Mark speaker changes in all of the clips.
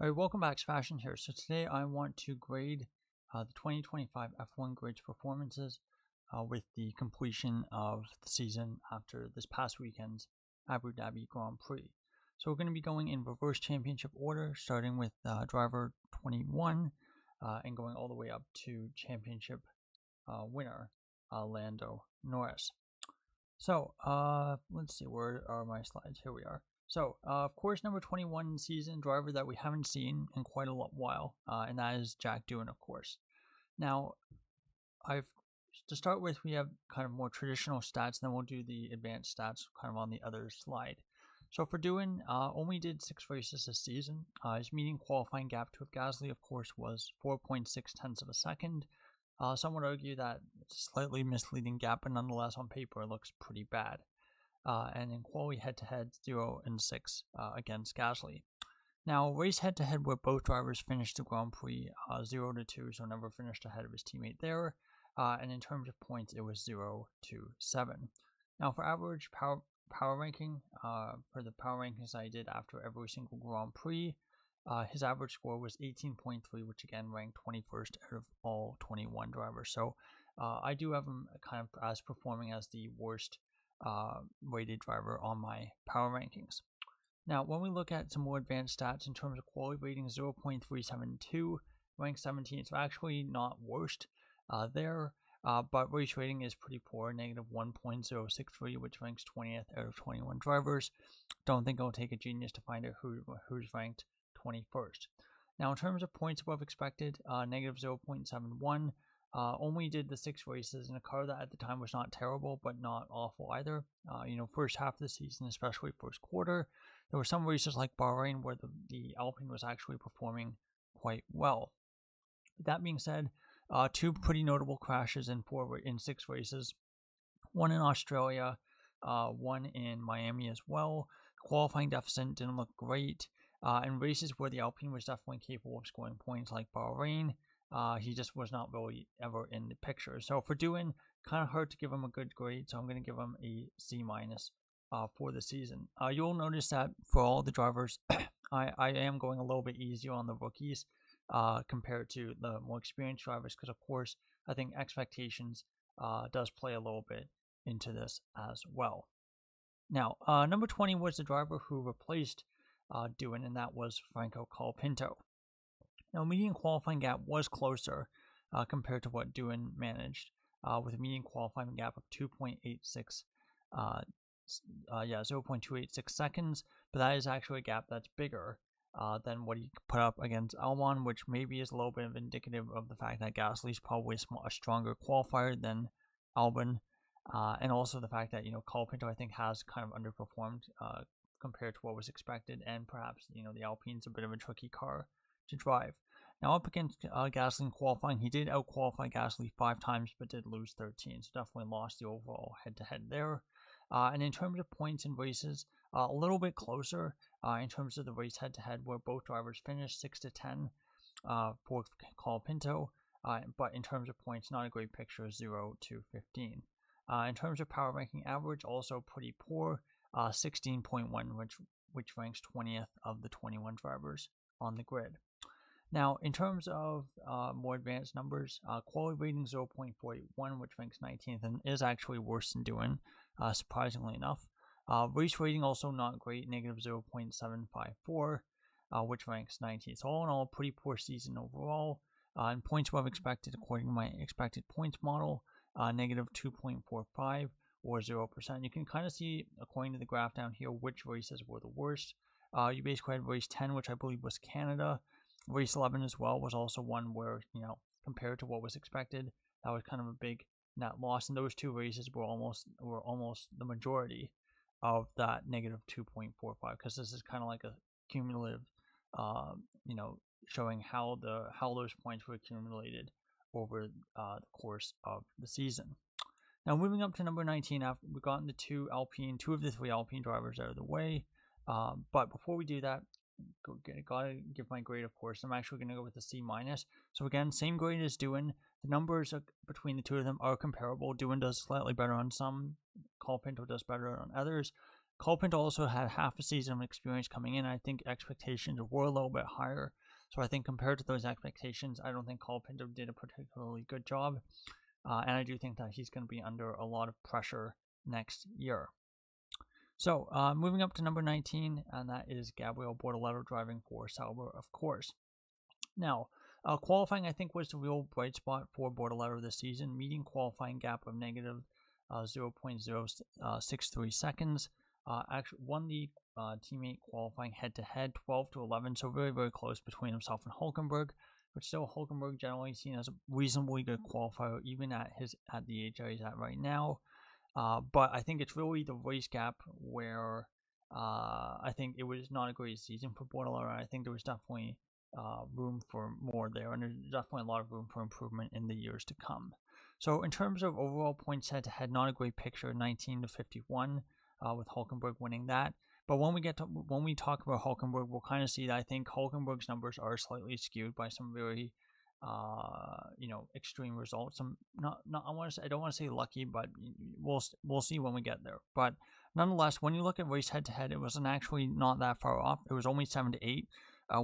Speaker 1: Alright, welcome back, Sebastian here. So today I want to grade the 2025 F1 Grids performances with the completion of the season after this past weekend's Abu Dhabi Grand Prix. So we're going to be going in reverse championship order, starting with driver 21 and going all the way up to championship winner Lando Norris. So let's see, where are my slides? Here we are. So, of course, number 21 season driver that we haven't seen in quite a while, and that is Jack Doohan, of course. Now, to start with, we have kind of more traditional stats, and then we'll do the advanced stats kind of on the other slide. So for Doohan, only did 6 races this season. His median qualifying gap to Gasly, of course, was 4.6 tenths of a second. Some would argue that it's a slightly misleading gap, but nonetheless, on paper, it looks pretty bad. And in quali head-to-head, 0 and 6 against Gasly. Now, race head-to-head where both drivers finished the Grand Prix 0 to 2, so never finished ahead of his teammate there. And in terms of points, it was 0 to 7. Now, for average power ranking, for the power rankings I did after every single Grand Prix, his average score was 18.3, which again ranked 21st out of all 21 drivers. So I do have him kind of as performing as the worst rated driver on my power rankings. Now, when we look at some more advanced stats in terms of quality rating, 0.372, ranked 17th, so actually not worst there, but race rating is pretty poor, negative 1.063, which ranks 20th out of 21 drivers. Don't think it'll take a genius to find out who's ranked 21st. Now, in terms of points above expected, negative 0.71. Only did the 6 races in a car that at the time was not terrible, but not awful either. First half of the season, especially first quarter, there were some races like Bahrain where the Alpine was actually performing quite well. That being said, 2 pretty notable crashes in 6 races. One in Australia, one in Miami as well. Qualifying deficit didn't look great. In races where the Alpine was definitely capable of scoring points like Bahrain, he just was not really ever in the picture. So for Doohan, kind of hard to give him a good grade, so I'm going to give him a C- for the season. You'll notice that for all the drivers, I am going a little bit easier on the rookies compared to the more experienced drivers, because of course I think expectations does play a little bit into this as well. Now, number 20 was the driver who replaced Doohan, and that was Franco Colapinto. Now, median qualifying gap was closer compared to what Doohan managed, with a median qualifying gap of 2.86, 0.286 seconds, but that is actually a gap that's bigger than what he put up against Albon, which maybe is a little bit of indicative of the fact that Gasly is probably a stronger qualifier than Albon, and also the fact that, Colapinto, I think, has kind of underperformed compared to what was expected, and perhaps, the Alpine's a bit of a tricky car to drive. Now, up against Gasly in qualifying, he did out-qualify Gasly 5 times, but did lose 13, so definitely lost the overall head-to-head there. And in terms of points in races, a little bit closer in terms of the race head-to-head, where both drivers finished 6 to 10 for Colapinto, but in terms of points, not a great picture, 0 to 15. In terms of power ranking average, also pretty poor, 16.1, which ranks 20th of the 21 drivers on the grid. Now, in terms of more advanced numbers, quality rating 0.481, which ranks 19th and is actually worse than Doohan, surprisingly enough. Race rating also not great, negative 0.754, which ranks 19th. So all in all, pretty poor season overall. And points above expected, according to my expected points model, negative 2.45 or 0%. You can kind of see, according to the graph down here, which races were the worst. You basically had race 10, which I believe was Canada. Race 11 as well was also one where, compared to what was expected, that was kind of a big net loss. And those 2 races were almost the majority of that negative 2.45, because this is kind of like a cumulative, showing how those points were accumulated over the course of the season. Now, moving up to number 19, after we've gotten the 2 of the 3 Alpine drivers out of the way. But before we do that, gotta give my grade, of course. I'm actually going to go with a C-. So again, same grade as Doohan. The numbers between the 2 of them are comparable. Doohan does slightly better on some, Colapinto does better on others. Colpinto also had half a season of experience coming in. I think expectations were a little bit higher. So I think compared to those expectations, I don't think Colpinto did a particularly good job. And I do think that he's going to be under a lot of pressure next year. So moving up to number 19, and that is Gabriel Bortoleto driving for Sauber, of course. Now, qualifying, I think, was the real bright spot for Bortoleto this season, meeting qualifying gap of negative 0.063 seconds. Actually won the teammate qualifying head-to-head 12-11, so very, very close between himself and Hulkenberg. But still, Hulkenberg generally seen as a reasonably good qualifier, even at the age that he's at right now. But I think it's really the race gap where I think it was not a great season for Bortoleto. I think there was definitely room for more there, and there's definitely a lot of room for improvement in the years to come. So in terms of overall points head-to-head, not a great picture, 19-51, with Hulkenberg winning that. But when we talk about Hulkenberg, we'll kind of see that I think Hulkenberg's numbers are slightly skewed by some very extreme results. I don't want to say lucky, but we'll see when we get there. But nonetheless, when you look at race head-to-head, it wasn't actually not that far off. It was only 7-8,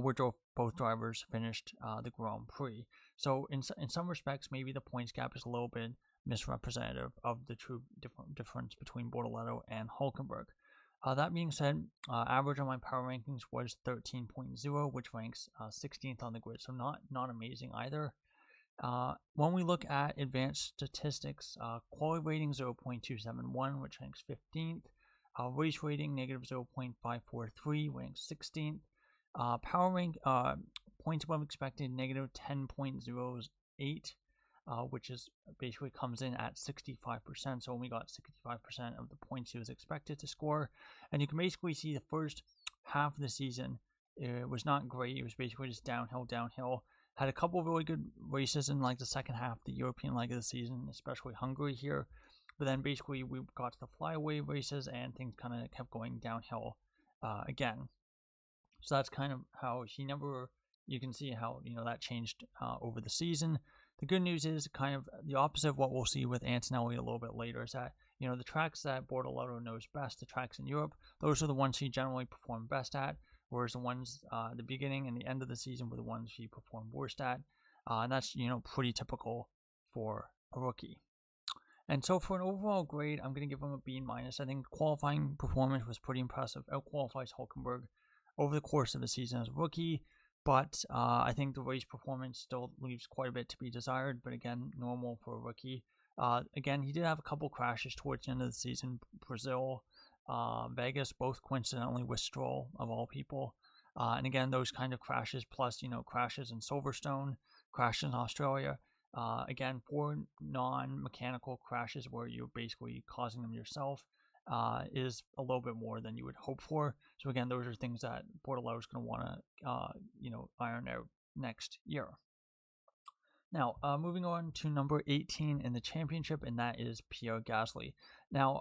Speaker 1: where both drivers finished the Grand Prix. So in some respects, maybe the points gap is a little bit misrepresentative of the true difference between Bortoleto and Hulkenberg. That being said, average on my power rankings was 13.0, which ranks 16th on the grid, so not amazing either. When we look at advanced statistics, quality rating 0.271, which ranks 15th. Race rating negative 0.543, ranks 16th. Power rank points above expected negative 10.08. Which is basically comes in at 65%, so only got 65% of the points he was expected to score. And you can basically see the first half of the season, it was not great. It was basically just downhill. Had a couple of really good races in like the second half of the European leg of the season, especially Hungary here. But then basically we got to the flyaway races and things kind of kept going downhill again. So that's kind of how you can see how that changed over the season. The good news is kind of the opposite of what we'll see with Antonelli a little bit later, is that, the tracks that Bortoleto knows best, the tracks in Europe, those are the ones he generally performed best at, whereas the ones at the beginning and the end of the season were the ones he performed worst at. And that's, pretty typical for a rookie. And so for an overall grade, I'm going to give him a B-. I think qualifying performance was pretty impressive. Outqualifies Hulkenberg over the course of the season as a rookie. But I think the race performance still leaves quite a bit to be desired, but again, normal for a rookie. Again, he did have a couple crashes towards the end of the season. Brazil, Vegas, both coincidentally with Stroll, of all people. And again, those kind of crashes, plus, crashes in Silverstone, crashes in Australia. Again, 4 non-mechanical crashes where you're basically causing them yourself. Is a little bit more than you would hope for. So again, those are things that Bortoleto is going to want to, iron out next year. Now, moving on to number 18 in the championship, and that is Pierre Gasly. Now,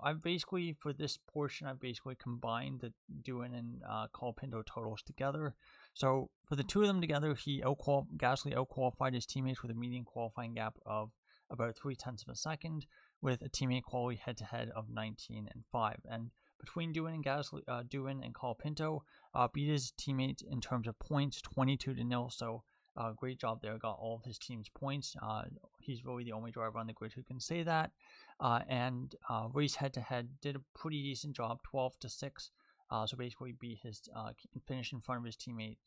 Speaker 1: for this portion, I've basically combined the Doohan and Colpinto totals together. So for the two of them together, Gasly outqualified his teammates with a median qualifying gap of about 0.3 of a second, with a teammate quality head-to-head of 19-5. And between Doohan and Colpinto, beat his teammate in terms of points 22-0. So great job there. Got all of his team's points. He's really the only driver on the grid who can say that. And race head-to-head did a pretty decent job, 12-6. So basically beat finish in front of his teammate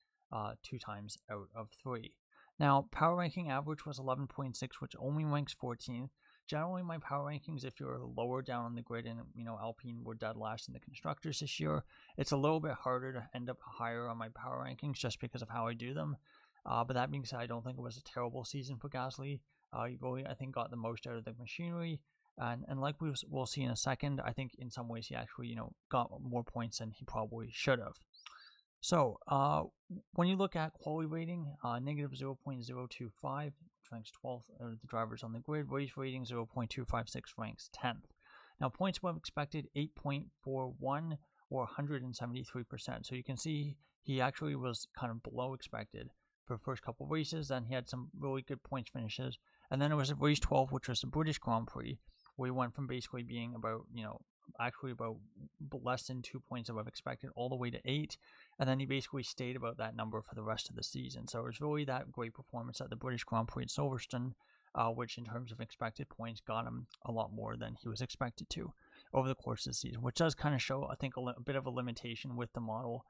Speaker 1: 2 times out of 3. Now, power ranking average was 11.6, which only ranks 14th. Generally, my power rankings, if you're lower down on the grid and, Alpine were dead last in the constructors this year, it's a little bit harder to end up higher on my power rankings just because of how I do them. But that being said, I don't think it was a terrible season for Gasly. He really, I think, got the most out of the machinery. And like we'll see in a second, I think in some ways he actually, got more points than he probably should have. So, when you look at quality rating, negative 0.025, ranks 12th of the drivers on the grid. Race rating 0.256, ranks 10th. Now, points above expected 8.41, or 173%. So you can see he actually was kind of below expected for the first couple of races. Then he had some really good points finishes. And then it was race 12, which was the British Grand Prix, where he went from basically being about, actually about less than 2 points above expected, all the way to 8, and then he basically stayed about that number for the rest of the season. So it was really that great performance at the British Grand Prix at Silverstone, which in terms of expected points got him a lot more than he was expected to over the course of the season, which does kind of show, I think, a bit of a limitation with the model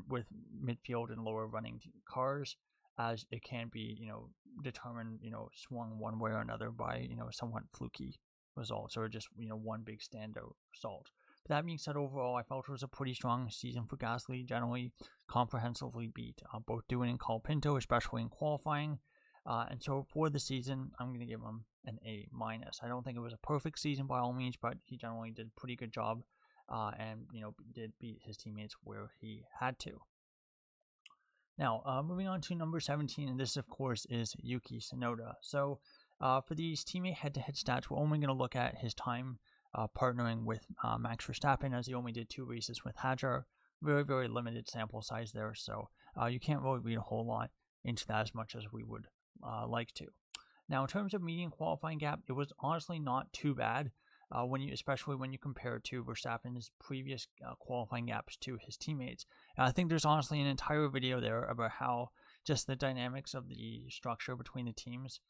Speaker 1: with midfield and lower running cars, as it can be, determined, swung one way or another by, somewhat fluky results or just, one big standout result. But that being said, overall, I felt it was a pretty strong season for Gasly. Generally, comprehensively beat both Doohan and Colapinto, especially in qualifying. And so for the season, I'm going to give him an A-. I don't think it was a perfect season by all means, but he generally did a pretty good job and, did beat his teammates where he had to. Now, moving on to number 17, and this, of course, is Yuki Tsunoda. So for these teammate head-to-head stats, we're only going to look at his time partnering with Max Verstappen, as he only did 2 races with Hadjar. Very, very limited sample size there, so you can't really read a whole lot into that as much as we would like to. Now, in terms of median qualifying gap, it was honestly not too bad, especially when you compare it to Verstappen's previous qualifying gaps to his teammates. And I think there's honestly an entire video there about how just the dynamics of the structure between the teams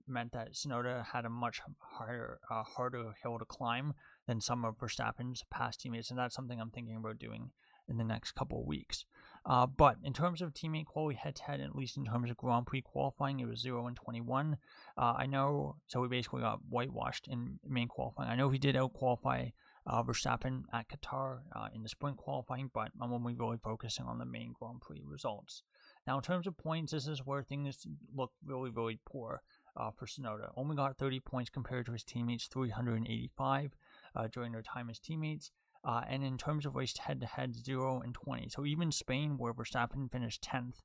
Speaker 1: meant that Tsunoda had a much harder hill to climb than some of Verstappen's past teammates, and that's something I'm thinking about doing in the next couple of weeks. But in terms of teammate quality head-to-head, at least in terms of Grand Prix qualifying, it was 0-21. I know, so we basically got whitewashed in main qualifying. I know he did out-qualify Verstappen at Qatar in the sprint qualifying, but I'm only really focusing on the main Grand Prix results. Now, in terms of points, this is where things look really, really poor for Tsunoda. Only got 30 points compared to his teammates' 385 during their time as teammates. And in terms of race head-to-head, 0-20. So even Spain, where Verstappen finished 10th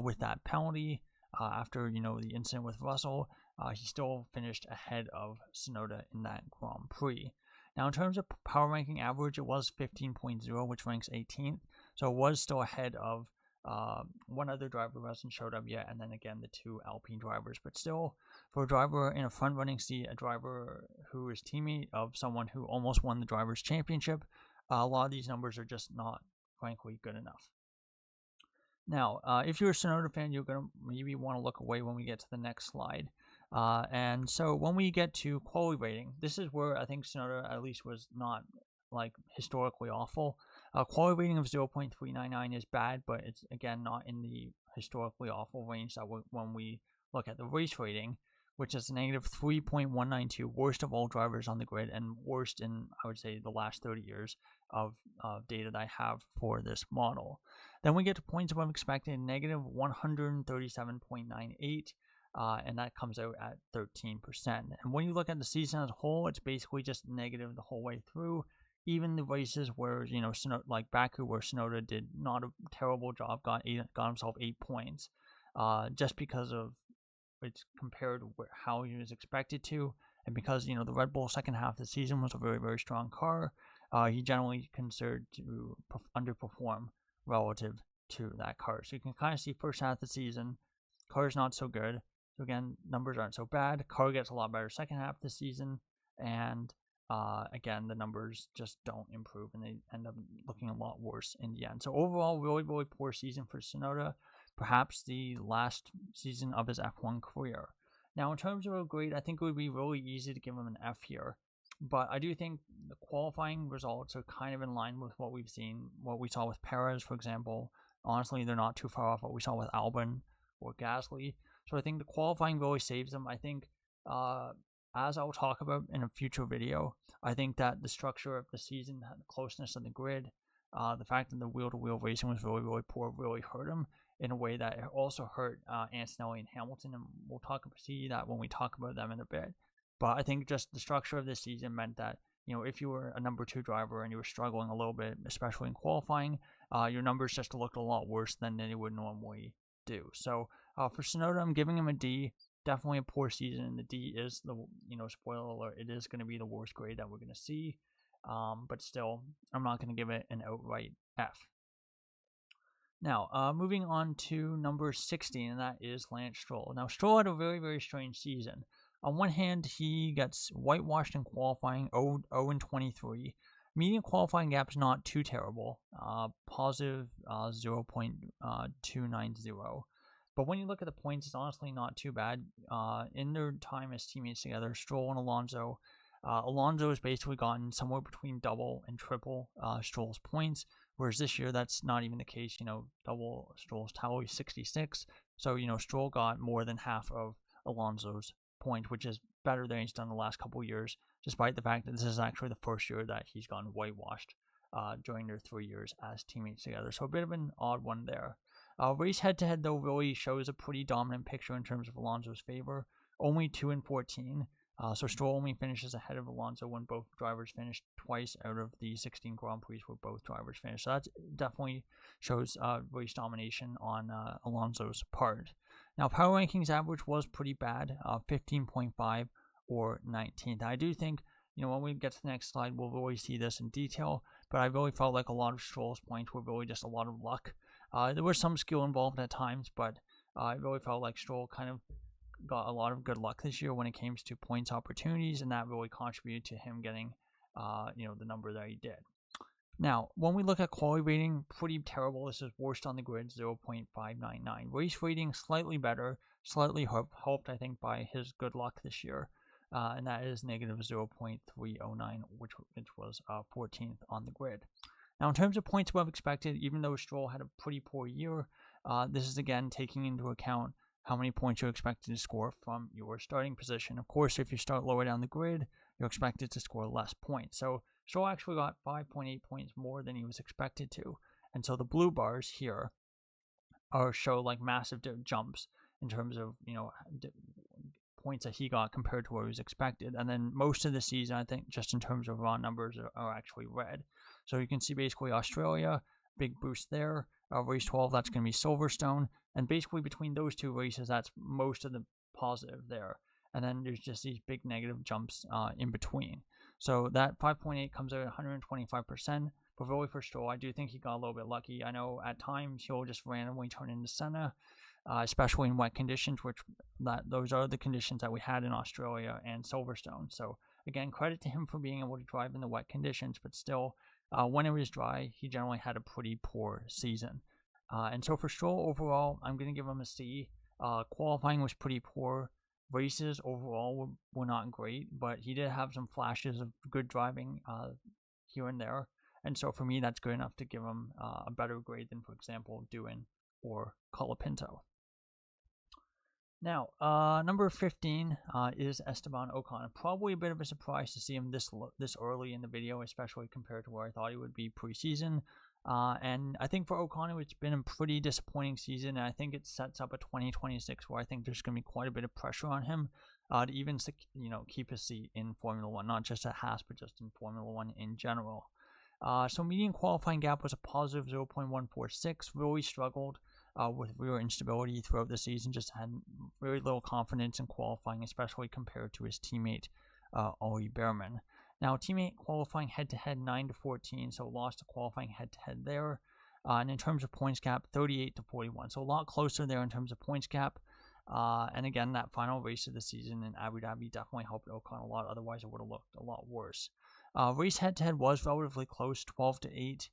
Speaker 1: with that penalty after, the incident with Russell, he still finished ahead of Tsunoda in that Grand Prix. Now, in terms of power ranking average, it was 15.0, which ranks 18th. So it was still ahead of one other driver who hasn't showed up yet, and then again the 2 Alpine drivers. But still, for a driver in a front-running seat, a driver who is teammate of someone who almost won the Drivers' Championship, a lot of these numbers are just not, frankly, good enough. Now, if you're a Tsunoda fan, you're going to maybe want to look away when we get to the next slide. And so when we get to quality rating, this is where I think Tsunoda at least was not historically awful. Quality rating of 0.399 is bad, but it's again not in the historically awful range that when we look at the race rating, which is a negative 3.192, worst of all drivers on the grid, and worst in, I would say, the last 30 years of data that I have for this model. Then we get to points above expected, negative 137.98. And that comes out at 13%. And when you look at the season as a whole, it's basically just negative the whole way through. Even the races where, like Baku, where Tsunoda did not a terrible job, got himself 8 points, just because of it's compared to how he was expected to, and because, the Red Bull second half of the season was a very, very strong car, he generally considered to underperform relative to that car. So you can kind of see first half of the season, car's not so good. So again, numbers aren't so bad. Car gets a lot better second half of the season, and again, the numbers just don't improve, and they end up looking a lot worse in the end. So overall, really, really poor season for Tsunoda. Perhaps the last season of his F1 career. Now, in terms of a grade, I think it would be really easy to give him an F here. But I do think the qualifying results are kind of in line with what we've seen, what we saw with Perez, for example. Honestly, they're not too far off what we saw with Albon or Gasly. So I think the qualifying really saves them. I think, as I'll talk about in a future video, I think that the structure of the season, the closeness of the grid, the fact that the wheel-to-wheel racing was really, really poor really hurt him in a way that it also hurt Antonelli and Hamilton, and we'll see that when we talk about them in a bit. But I think just the structure of this season meant that, if you were a number 2 driver and you were struggling a little bit, especially in qualifying, your numbers just looked a lot worse than they would normally do. So for Tsunoda, I'm giving him a D. Definitely a poor season, and the D is the, spoiler alert, it is going to be the worst grade that we're going to see. But still, I'm not going to give it an outright F. Now, moving on to number 16, and that is Lance Stroll. Now, Stroll had a very, very strange season. On one hand, he gets whitewashed in qualifying, 0-23. Median qualifying gap's not too terrible, positive 0.290. But when you look at the points, it's honestly not too bad. In their time as teammates together, Stroll and Alonso, Alonso has basically gotten somewhere between double and triple Stroll's points, whereas this year that's not even the case. Double Stroll's tally 66, so Stroll got more than half of Alonso's points, which is better than he's done the last couple of years, despite the fact that this is actually the first year that he's gone whitewashed during their 3 years as teammates together. So a bit of an odd one there. Race head-to-head, though, really shows a pretty dominant picture in terms of Alonso's favor. Only 2-14. So Stroll only finishes ahead of Alonso when both drivers finished twice out of the 16 Grand Prix where both drivers finished. So that definitely shows race domination on Alonso's part. Now, Power Rankings average was pretty bad, 15.5 or 19th. I do think, when we get to the next slide, we'll really see this in detail, but I really felt like a lot of Stroll's points were really just a lot of luck. There was some skill involved at times, but I really felt like Stroll kind of got a lot of good luck this year when it came to points opportunities, and that really contributed to him getting, the number that he did. Now, when we look at quality rating, pretty terrible. This is worst on the grid, 0.599. Race rating, slightly better, slightly helped, I think, by his good luck this year, and that is negative 0.309, which was 14th on the grid. Now, in terms of points above expected, even though Stroll had a pretty poor year, this is again taking into account how many points you're expected to score from your starting position. Of course, if you start lower down the grid, you're expected to score less points. So Stroll actually got 5.8 points more than he was expected to. And so the blue bars here show like massive jumps in terms of, points that he got compared to what he was expected. And then most of the season, I think, just in terms of raw numbers, are actually red. So you can see basically Australia, big boost there. Race 12, that's going to be Silverstone. And basically between those two races, that's most of the positive there. And then there's just these big negative jumps in between. So that 5.8 comes out at 125%. But really for Stroll, I do think he got a little bit lucky. I know at times he'll just randomly turn into Senna, especially in wet conditions, those are the conditions that we had in Australia and Silverstone. So again, credit to him for being able to drive in the wet conditions, but still, when it was dry, he generally had a pretty poor season. And so for Stroll overall, I'm going to give him a C. Qualifying was pretty poor. Races overall were not great, but he did have some flashes of good driving here and there. And so for me, that's good enough to give him a better grade than, for example, Doohan or Colapinto. Now, number 15 is Esteban Ocon. Probably a bit of a surprise to see him this early in the video, especially compared to where I thought he would be preseason. And I think for Ocon, it's been a pretty disappointing season, and I think it sets up a 2026 where I think there's going to be quite a bit of pressure on him to even keep his seat in Formula 1, not just at Haas, but just in Formula 1 in general. So median qualifying gap was a positive 0.146, really struggled with rear instability throughout the season, just had very little confidence in qualifying, especially compared to his teammate, Ollie Bearman. Now, teammate qualifying head-to-head 9-14, so lost to qualifying head-to-head there. And in terms of points gap, 38-41, so a lot closer there in terms of points gap. And again, that final race of the season in Abu Dhabi definitely helped Ocon a lot, otherwise it would have looked a lot worse. Race head-to-head was relatively close, 12-8.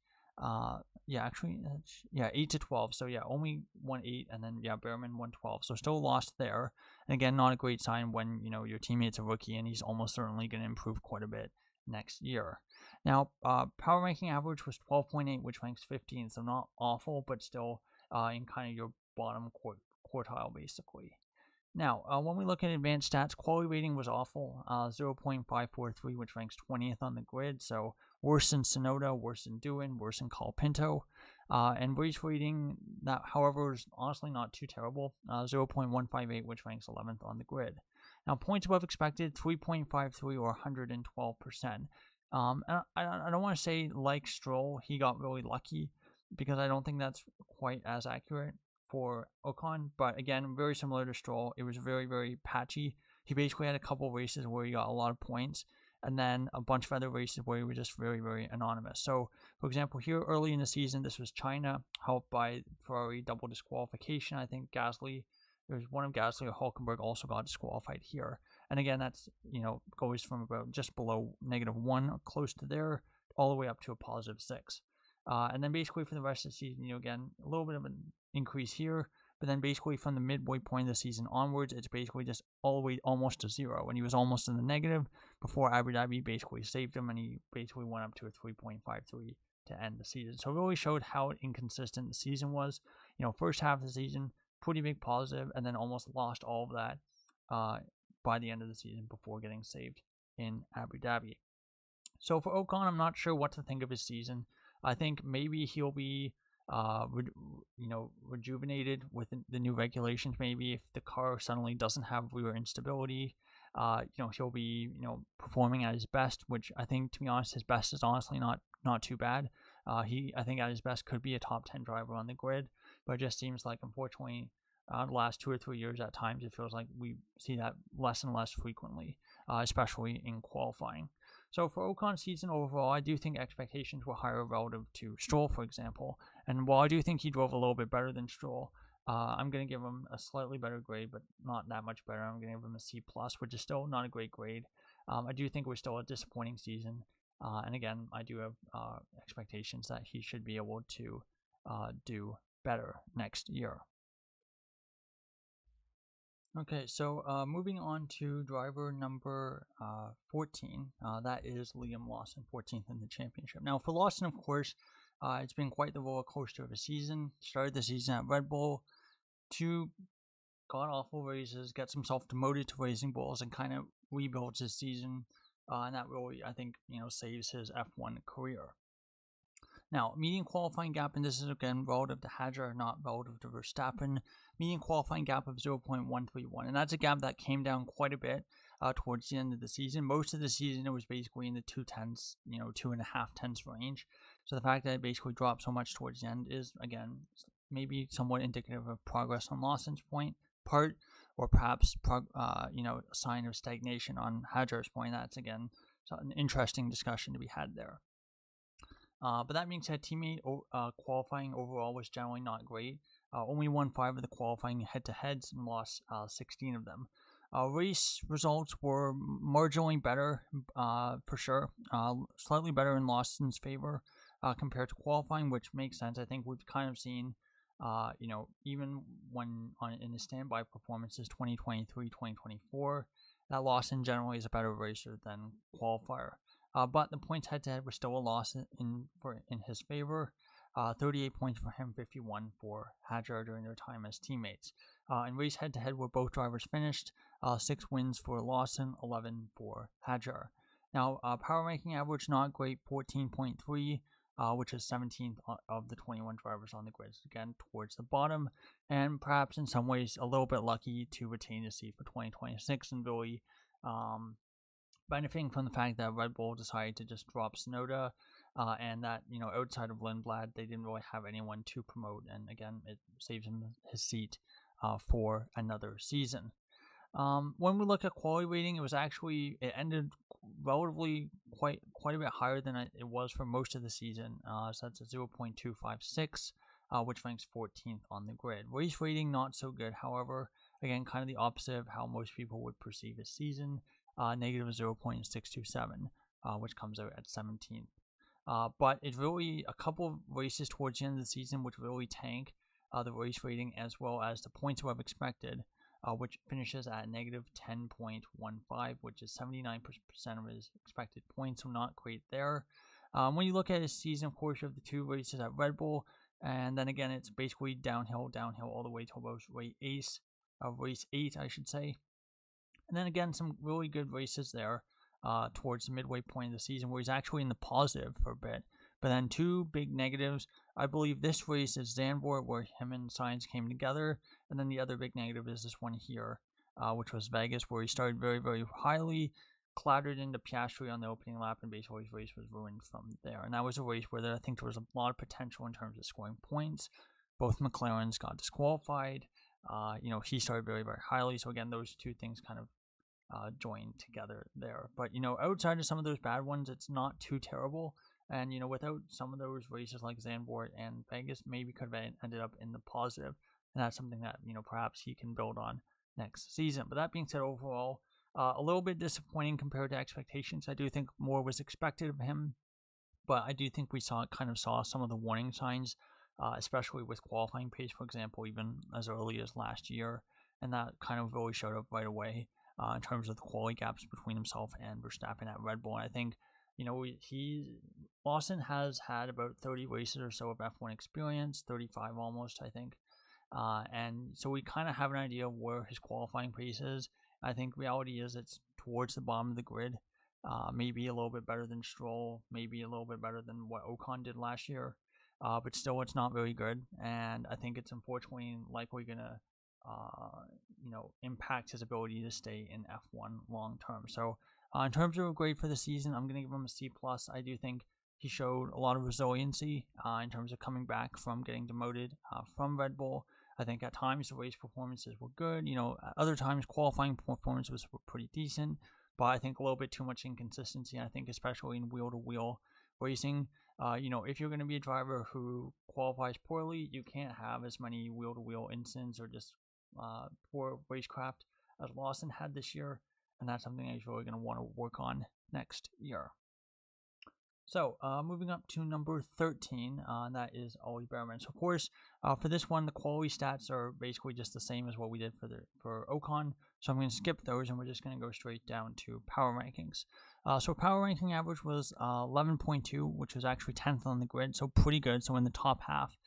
Speaker 1: 8-12. So only won 8, and then Bearman won 12. So still lost there. And again, not a great sign when your teammate's a rookie and he's almost certainly going to improve quite a bit next year. Now, power ranking average was 12.8, which ranks 15th, so not awful, but still in kind of your bottom quartile basically. Now, when we look at advanced stats, quality rating was awful, 0.543, which ranks 20th on the grid, so worse than Tsunoda, worse than Doohan, worse than Colapinto. And race rating, that, however, is honestly not too terrible, 0.158, which ranks 11th on the grid. Now, points above expected, 3.53 or 112%. And I don't want to say, like Stroll, he got really lucky, because I don't think that's quite as accurate for Ocon, but again, very similar to Stroll. It was very, very patchy. He basically had a couple races where he got a lot of points, and then a bunch of other races where he was just very, very anonymous. So, for example, here early in the season, this was China, helped by Ferrari double disqualification. I think Gasly, there's one of Gasly or Hülkenberg also got disqualified here. And again, that's, goes from about just below -1, close to there, all the way up to a +6. And then basically for the rest of the season, again, a little bit of an increase here, but then basically from the midway point of the season onwards, it's basically just all the way almost to 0. And he was almost in the negative before Abu Dhabi basically saved him, and he basically went up to a 3.53 to end the season. So it really showed how inconsistent the season was. First half of the season, pretty big positive, and then almost lost all of that by the end of the season before getting saved in Abu Dhabi. So for Ocon, I'm not sure what to think of his season. I think maybe he'll be rejuvenated with the new regulations. Maybe if the car suddenly doesn't have rear instability, he'll be performing at his best, which I think, to be honest, his best is honestly not too bad. I think at his best could be a top 10 driver on the grid, but it just seems like, unfortunately, the last 2 or 3 years at times it feels like we see that less and less frequently, especially in qualifying. So for Ocon's season overall, I do think expectations were higher relative to Stroll, for example. And while I do think he drove a little bit better than Stroll, I'm going to give him a slightly better grade, but not that much better. I'm going to give him a C+, which is still not a great grade. I do think it was still a disappointing season. And again, I do have expectations that he should be able to do better next year. Okay, so moving on to driver number 14, that is Liam Lawson, 14th in the championship. Now for Lawson, of course, it's been quite the roller coaster of a season. Started the season at Red Bull, 2 god-awful races, gets himself demoted to Racing Bulls, and kind of rebuilds his season, and that really, I think, saves his F1 career. Now, median qualifying gap, and this is again relative to Hadjar, not relative to Verstappen, median qualifying gap of 0.131, and that's a gap that came down quite a bit towards the end of the season. Most of the season, it was basically in the 2/10s, 2.5 range. So the fact that it basically dropped so much towards the end is, again, maybe somewhat indicative of progress on Lawson's part, or perhaps a sign of stagnation on Hadjar's point. That's, again, an interesting discussion to be had there. But that being said, teammate qualifying overall was generally not great. Only won 5 of the qualifying head-to-heads and lost 16 of them. Race results were marginally better, for sure. Slightly better in Lawson's favor compared to qualifying, which makes sense. I think we've kind of seen, even when in the standby performances 2023, 2024, that Lawson generally is a better racer than qualifier. But the points head-to-head were still a loss in his favor. 38 points for him, 51 for Hadjar during their time as teammates. In race head-to-head where both drivers finished, 6 wins for Lawson, 11 for Hadjar. Now, power ranking average not great, 14.3, which is 17th of the 21 drivers on the grid. Again, towards the bottom, and perhaps in some ways a little bit lucky to retain the seat for 2026 and really benefiting from the fact that Red Bull decided to just drop Tsunoda, and that, outside of Lindblad, they didn't really have anyone to promote, and again, it saves him his seat for another season. When we look at quality rating, it ended relatively quite a bit higher than it was for most of the season, so that's a 0.256, which ranks 14th on the grid. Race rating, not so good, however, again, kind of the opposite of how most people would perceive a season. Negative 0.627, which comes out at 17th. But it's really a couple of races towards the end of the season which really tank the race rating as well as the points we have expected, which finishes at negative 10.15, which is 79% of his expected points, so not great there. When you look at his season, of course, you have the 2 races at Red Bull, and then again, it's basically downhill all the way to about race 8, I should say. And then again, some really good races there towards the midway point of the season where he's actually in the positive for a bit. But then 2 big negatives. I believe this race is Zandvoort, where him and Sainz came together. And then the other big negative is this one here, which was Vegas, where he started very, very highly, clattered into Piastri on the opening lap, and basically his race was ruined from there. And that was a race where I think there was a lot of potential in terms of scoring points. Both McLarens got disqualified. He started very, very highly. So again, those 2 things kind of joined together there. But, outside of some of those bad ones, it's not too terrible. And, without some of those races like Zandvoort and Vegas, maybe could have ended up in the positive. And that's something that, perhaps he can build on next season. But that being said, overall, A little bit disappointing compared to expectations. I do think more was expected of him, but I do think we saw some of the warning signs, especially with qualifying pace, for example, even as early as last year, and that kind of really showed up right away in terms of the quality gaps between himself and Verstappen at Red Bull. And I think Lawson has had about 30 races or so of F1 experience, 35 almost, I think. And so we kind of have an idea of where his qualifying pace is. I think reality is it's towards the bottom of the grid, maybe a little bit better than Stroll, maybe a little bit better than what Ocon did last year, but still it's not very good. And I think it's unfortunately likely going to impact his ability to stay in F1 long term. So in terms of a grade for the season, I'm going to give him a C+. I do think he showed a lot of resiliency in terms of coming back from getting demoted from Red Bull. I think at times the race performances were good. At other times qualifying performances were pretty decent, but I think a little bit too much inconsistency. I think especially in wheel-to-wheel racing, if you're going to be a driver who qualifies poorly, you can't have as many wheel-to-wheel incidents or just poor racecraft as Lawson had this year, and that's something he's really going to want to work on next year. So, moving up to number 13, that is Ollie Bearman. So, of course, for this one, the quality stats are basically just the same as what we did for Ocon. So, I'm going to skip those, and we're just going to go straight down to power rankings. So, power ranking average was 11.2, which was actually 10th on the grid, so pretty good. So, in the top half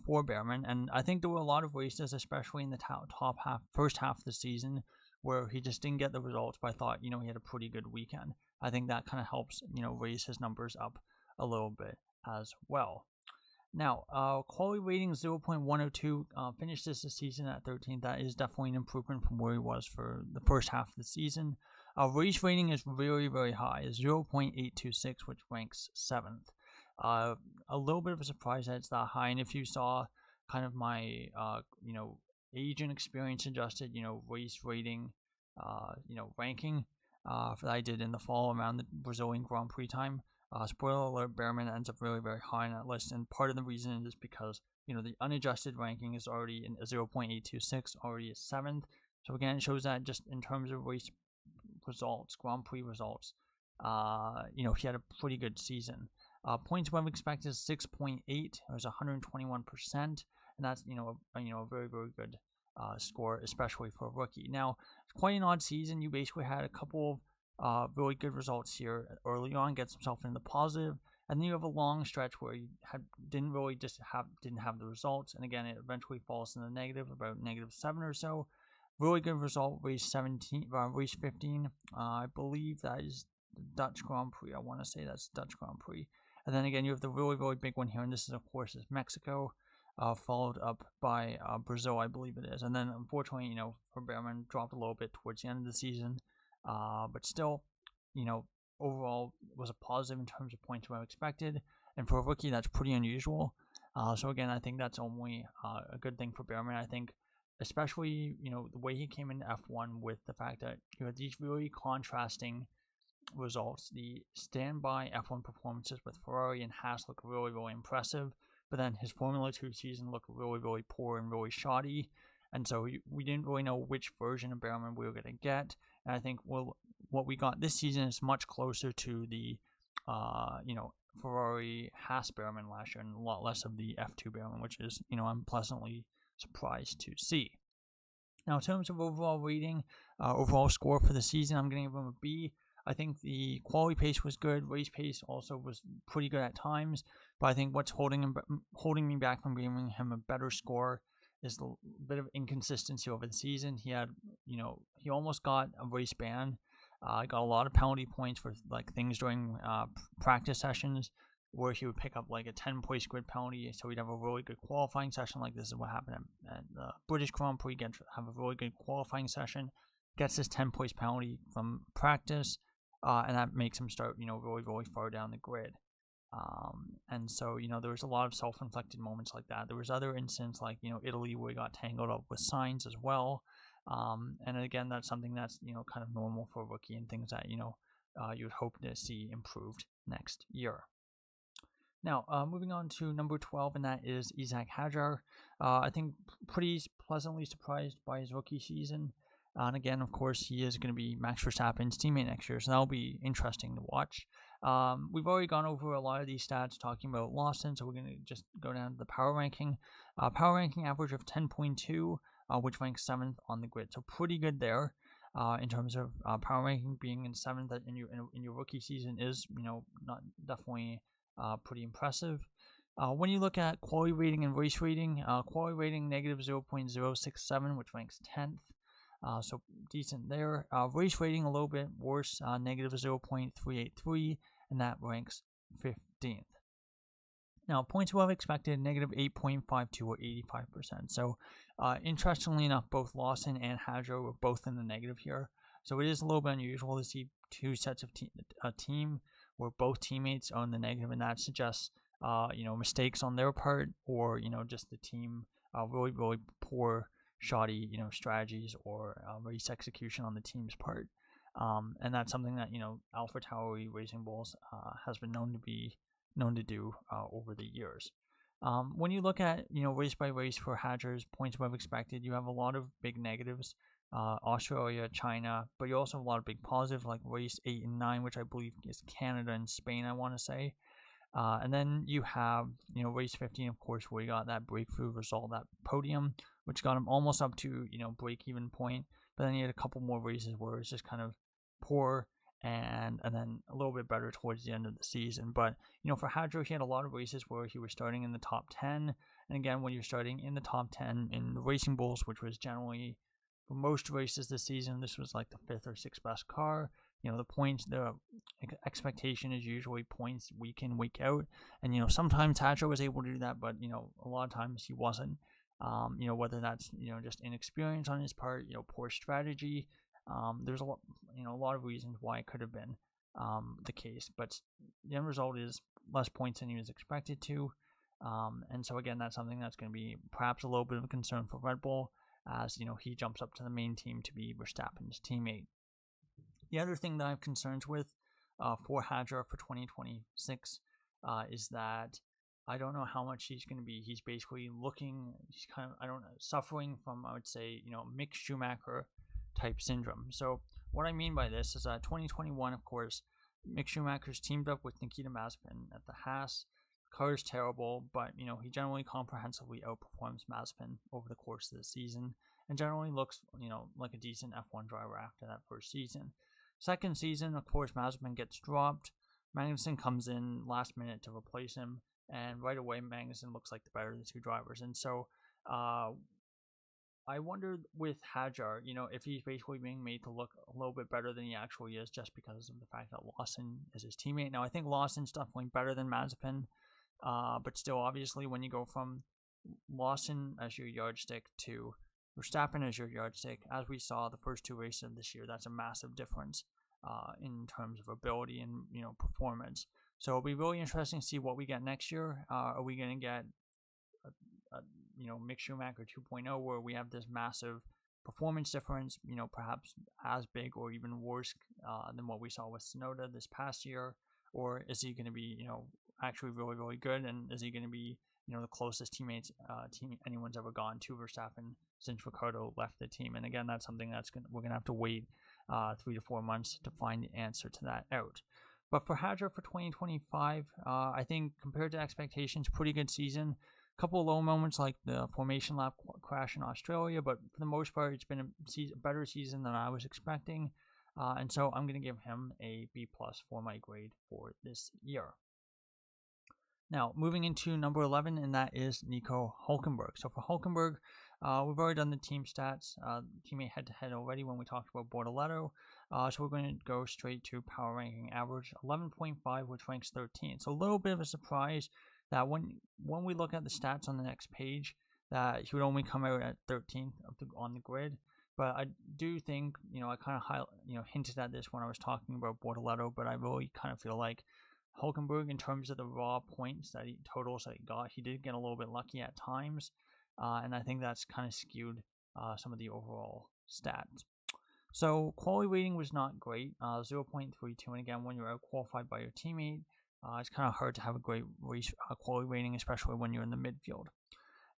Speaker 1: for Bearman. And I think there were a lot of races, especially in the top half, first half of the season, where he just didn't get the results, but I thought, he had a pretty good weekend. I think that kind of helps, raise his numbers up a little bit as well. Now, quality rating 0.102, finished this season at 13th. That is definitely an improvement from where he was for the first half of the season. Race rating is very, very high, 0.826, which ranks 7th. A little bit of a surprise that it's that high, and if you saw kind of my, age and experience adjusted, race rating, ranking, that I did in the fall around the Brazilian Grand Prix time. Spoiler alert, Bearman ends up really very high on that list, and part of the reason is because, the unadjusted ranking is already in 0.826, already is 7th. So again, it shows that just in terms of race results, Grand Prix results, he had a pretty good season. Points above expected is 6.8, it was 121%, and that's, a very, very good score, especially for a rookie. Now, it's quite an odd season. You basically had a couple of really good results here early on, gets himself into the positive, and then you have a long stretch where you didn't have the results, and again, it eventually falls in the negative, about -7 or so. Really good result, race 15. I believe that is the Dutch Grand Prix. I want to say that's Dutch Grand Prix. And then again, you have the really, really big one here, and this is, of course, Mexico. Followed up by Brazil, I believe it is. And then, unfortunately, for Bearman, dropped a little bit towards the end of the season. But still, overall, it was a positive in terms of points where expected. And for a rookie, that's pretty unusual. So, again, I think that's only a good thing for Bearman. I think, especially, the way he came into F1 with the fact that you had these really contrasting results. The standby F1 performances with Ferrari and Haas look really, really impressive. But then his Formula 2 season looked really, really poor and really shoddy. And so we didn't really know which version of Bearman we were going to get. And I think what we got this season is much closer to the, Ferrari Haas Bearman last year and a lot less of the F2 Bearman, which is, I'm pleasantly surprised to see. Now, in terms of overall rating, overall score for the season, I'm going to give him a B. I think the quality pace was good. Race pace also was pretty good at times. But I think what's holding me back from giving him a better score is a bit of inconsistency over the season. He had, he almost got a race ban. Got a lot of penalty points for like things during practice sessions where he would pick up like a 10-point grid penalty. So he'd have a really good qualifying session. Like this is what happened at the British Grand Prix. Have a really good qualifying session. Gets his 10-point penalty from practice. And that makes him start, really, really far down the grid. And so, there was a lot of self-inflicted moments like that. There was other incidents like, Italy where he got tangled up with signs as well. And again, that's something that's, kind of normal for a rookie and things that, you would hope to see improved next year. Now, moving on to number 12, and that is Isack Hadjar. I think pretty pleasantly surprised by his rookie season. And again, of course, he is going to be Max Verstappen's teammate next year, so that'll be interesting to watch. We've already gone over a lot of these stats talking about Lawson, so we're going to just go down to the power ranking. Power ranking average of 10.2, which ranks 7th on the grid, so pretty good there. In terms of power ranking, being in 7th in your rookie season is, not definitely pretty impressive. When you look at quality rating and race rating, quality rating negative 0.067, which ranks 10th. So decent there. Race rating a little bit worse, negative 0.383, and that ranks 15th. Now, points above expected, negative 8.52 or 85%. So, interestingly enough, both Lawson and Hadjar were both in the negative here. So it is a little bit unusual to see two sets of a team where both teammates are in the negative, and that suggests, mistakes on their part, or just the team really poor, shoddy, strategies or race execution on the team's part. And that's something that AlphaTauri Racing Bulls has been known to do over the years. When you look at race by race for Hadjar's points above expected, you have a lot of big negatives. Australia, China, but you also have a lot of big positives like race 8 and 9, which I believe is Canada and Spain, I want to say. And then you have, race 15, of course, where he got that breakthrough result, that podium, which got him almost up to, break-even point. But then he had a couple more races where it's just kind of poor and then a little bit better towards the end of the season. But, for Hadjar, he had a lot of races where he was starting in the top 10. And again, when you're starting in the top 10 in the Racing Bulls, which was generally, for most races this season, this was like the 5th or 6th best car. The expectation is usually points week in, week out. And, sometimes Hadjar was able to do that, but, a lot of times he wasn't. Whether that's, just inexperience on his part, poor strategy. There's a lot of reasons why it could have been the case. But the end result is less points than he was expected to. And so, again, that's something that's going to be perhaps a little bit of a concern for Red Bull as, he jumps up to the main team to be Verstappen's teammate. The other thing that I have concerns with for Hadjar for 2026 is that I don't know how much he's going to be. He's basically he's kind of, suffering from, I would say, Mick Schumacher type syndrome. So what I mean by this is 2021, of course, Mick Schumacher's teamed up with Nikita Mazepin at the Haas. The car is terrible, but, he generally comprehensively outperforms Mazepin over the course of the season and generally looks, like a decent F1 driver after that first season. Second season, of course, Mazepin gets dropped. Magnussen comes in last minute to replace him, and right away Magnussen looks like the better of the two drivers. And so I wondered with Hadjar, if he's basically being made to look a little bit better than he actually is just because of the fact that Lawson is his teammate. Now, I think Lawson's definitely better than Mazepin, but still, obviously, when you go from Lawson as your yardstick to Verstappen as your yardstick, as we saw the first two races of this year, that's a massive difference in terms of ability and performance. So it'll be really interesting to see what we get next year. Are we going to get Mick Schumacher 2.0, where we have this massive performance difference, perhaps as big or even worse than what we saw with Tsunoda this past year? Or is he going to be actually really, really good, and is he going to be the closest team anyone's ever gone to Verstappen since Ricciardo left the team? And again, that's something we're gonna have to wait 3 to 4 months to find the answer to that out. But for Hadjar for 2025, I think compared to expectations, pretty good season. A couple of low moments like the formation lap crash in Australia, but for the most part, it's been a better season than I was expecting. And so I'm going to give him a B+ for my grade for this year. Now, moving into number 11, and that is Nico Hülkenberg. So for Hülkenberg, we've already done the team stats, teammate head-to-head already when we talked about Bortoleto. So we're going to go straight to power ranking average, 11.5, which ranks 13th. So a little bit of a surprise that when we look at the stats on the next page, that he would only come out at 13th on the grid. But I do think, I kind of hinted at this when I was talking about Bortoleto, but I really kind of feel like Hülkenberg, in terms of the raw points totals that he got, he did get a little bit lucky at times, and I think that's kind of skewed some of the overall stats. So quality rating was not great, 0.32, and again, when you're out qualified by your teammate, it's kind of hard to have a great race quality rating, especially when you're in the midfield.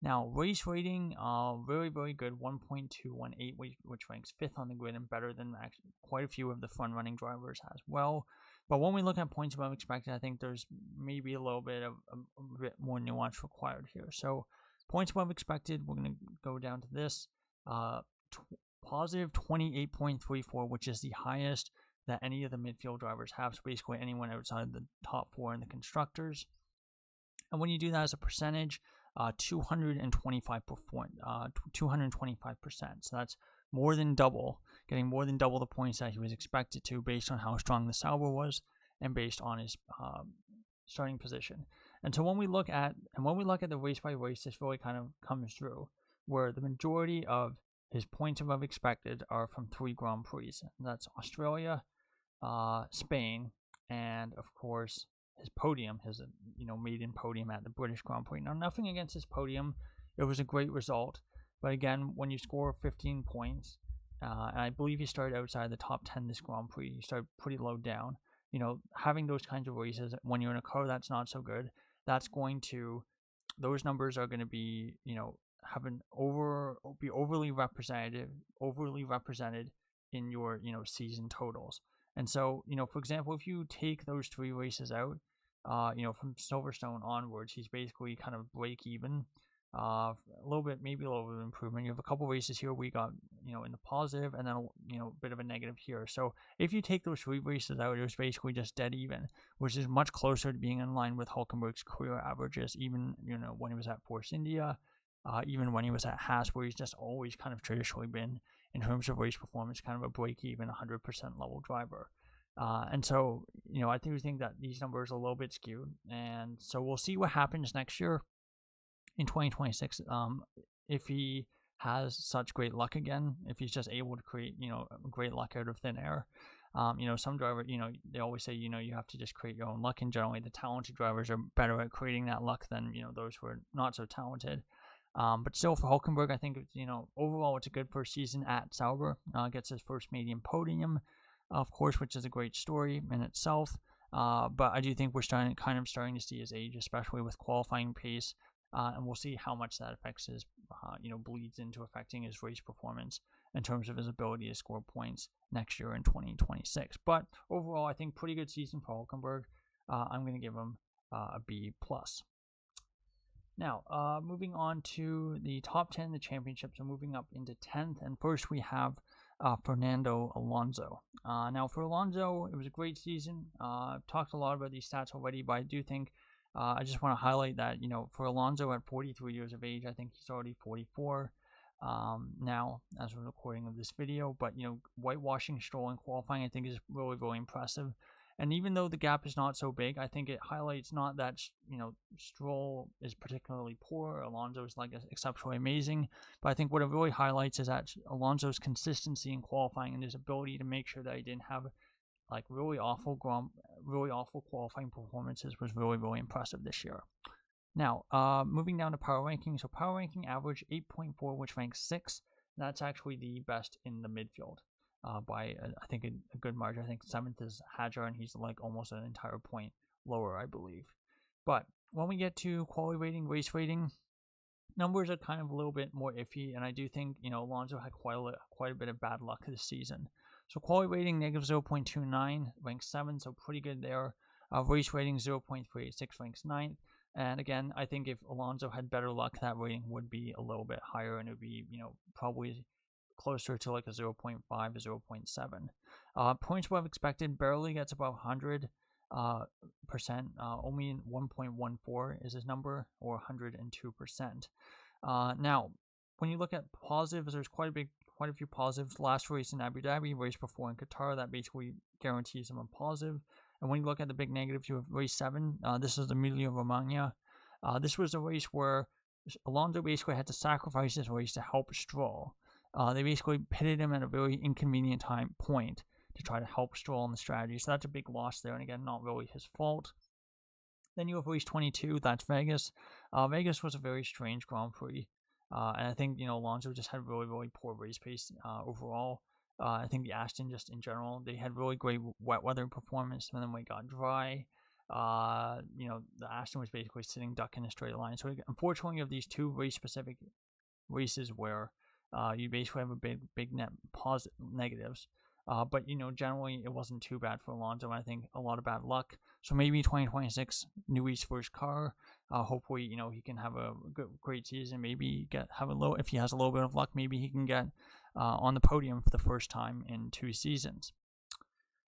Speaker 1: Now, race rating, very, very good, 1.218, which ranks 5th on the grid and better than actually quite a few of the front-running drivers as well. But when we look at points above expected, I think there's maybe a little bit of a bit more nuance required here. So, points above expected, we're going to go down to this, positive 28.34, which is the highest that any of the midfield drivers have, so basically anyone outside the top 4 in the constructors. And when you do that as a percentage, 225%. So that's more than double, getting more than double the points that he was expected to, based on how strong the Sauber was and based on his starting position. And so when we look at the race by race, this really kind of comes through, where the majority of his points above expected are from 3 Grand Prix. That's Australia, Spain, and of course his podium, his maiden podium at the British Grand Prix. Now, nothing against his podium, it was a great result, but again, when you score 15 points, and I believe he started outside the top 10 this Grand Prix, you start pretty low down. Having those kinds of races when you're in a car that's not so good, those numbers are going to be, be overly represented in your, season totals. And so, for example, if you take those 3 races out, from Silverstone onwards, he's basically kind of break even. Maybe a little bit of improvement. You have a couple races here we got, in the positive, and then, a bit of a negative here. So if you take those 3 races out, it was basically just dead even, which is much closer to being in line with Hülkenberg's career averages, even, when he was at Force India, even when he was at Haas, where he's just always kind of traditionally been, in terms of race performance, kind of a break-even 100% level driver. And so, I do think that these numbers are a little bit skewed. And so we'll see what happens next year in 2026. If he has such great luck again, if he's just able to create, great luck out of thin air. Some drivers, they always say, you have to just create your own luck. And generally, the talented drivers are better at creating that luck than, those who are not so talented. But still, for Hülkenberg, I think, overall, it's a good first season at Sauber. Gets his first medium podium, of course, which is a great story in itself. But I do think we're starting to see his age, especially with qualifying pace. And we'll see how much that affects his, bleeds into affecting his race performance in terms of his ability to score points next year in 2026. But overall, I think pretty good season for Hülkenberg. I'm going to give him a B+. Now, moving on to the top 10 in the championship, so moving up into 10th, and first we have Fernando Alonso. Now, for Alonso, it was a great season. I've talked a lot about these stats already, but I do think I just want to highlight that, for Alonso at 43 years of age, I think he's already 44 now, as we're recording of this video, but, whitewashing Stroll in qualifying, I think is really, really impressive. And even though the gap is not so big, I think it highlights not that, Stroll is particularly poor, Alonso is exceptionally amazing, but I think what it really highlights is that Alonso's consistency in qualifying and his ability to make sure that he didn't have really awful qualifying performances was really, really impressive this year. Now, moving down to power ranking. So power ranking average 8.4, which ranks 6th. That's actually the best in the midfield. By I think a good margin. I think 7th is Hadjar, and he's almost an entire point lower, I believe. But when we get to quality rating, race rating, numbers are kind of a little bit more iffy, and I do think Alonso had quite a bit of bad luck this season. So quality rating negative 0.29, ranks 7th, so pretty good there. Race rating 0.386, ranks 9th. And again, I think if Alonso had better luck, that rating would be a little bit higher, and it would be probably closer to a 0.5 or 0.7. Points above expected barely gets above 100%. Only 1.14 is his number, or 102%. Now, when you look at positives, there's quite a few positives. Last race in Abu Dhabi, race before in Qatar, that basically guarantees him a positive. And when you look at the big negatives, you have race 7. This is Emilia Romagna. This was a race where Alonso basically had to sacrifice this race to help Stroll. They basically pitted him at a very inconvenient point to try to help Stroll in the strategy. So that's a big loss there, and again, not really his fault. Then you have race 22, that's Vegas. Vegas was a very strange Grand Prix. And I think, Alonso just had really, really poor race pace overall. I think the Aston, just in general, they had really great wet weather performance, and then when it got dry, the Aston was basically sitting duck in a straight line. So unfortunately, you have these two race-specific races where you basically have a big net positive negatives. But generally it wasn't too bad for Alonso. I think a lot of bad luck. So maybe 2026, Newey's first car. Hopefully, he can have a great season. Maybe if he has a little bit of luck, maybe he can get on the podium for the first time in 2 seasons.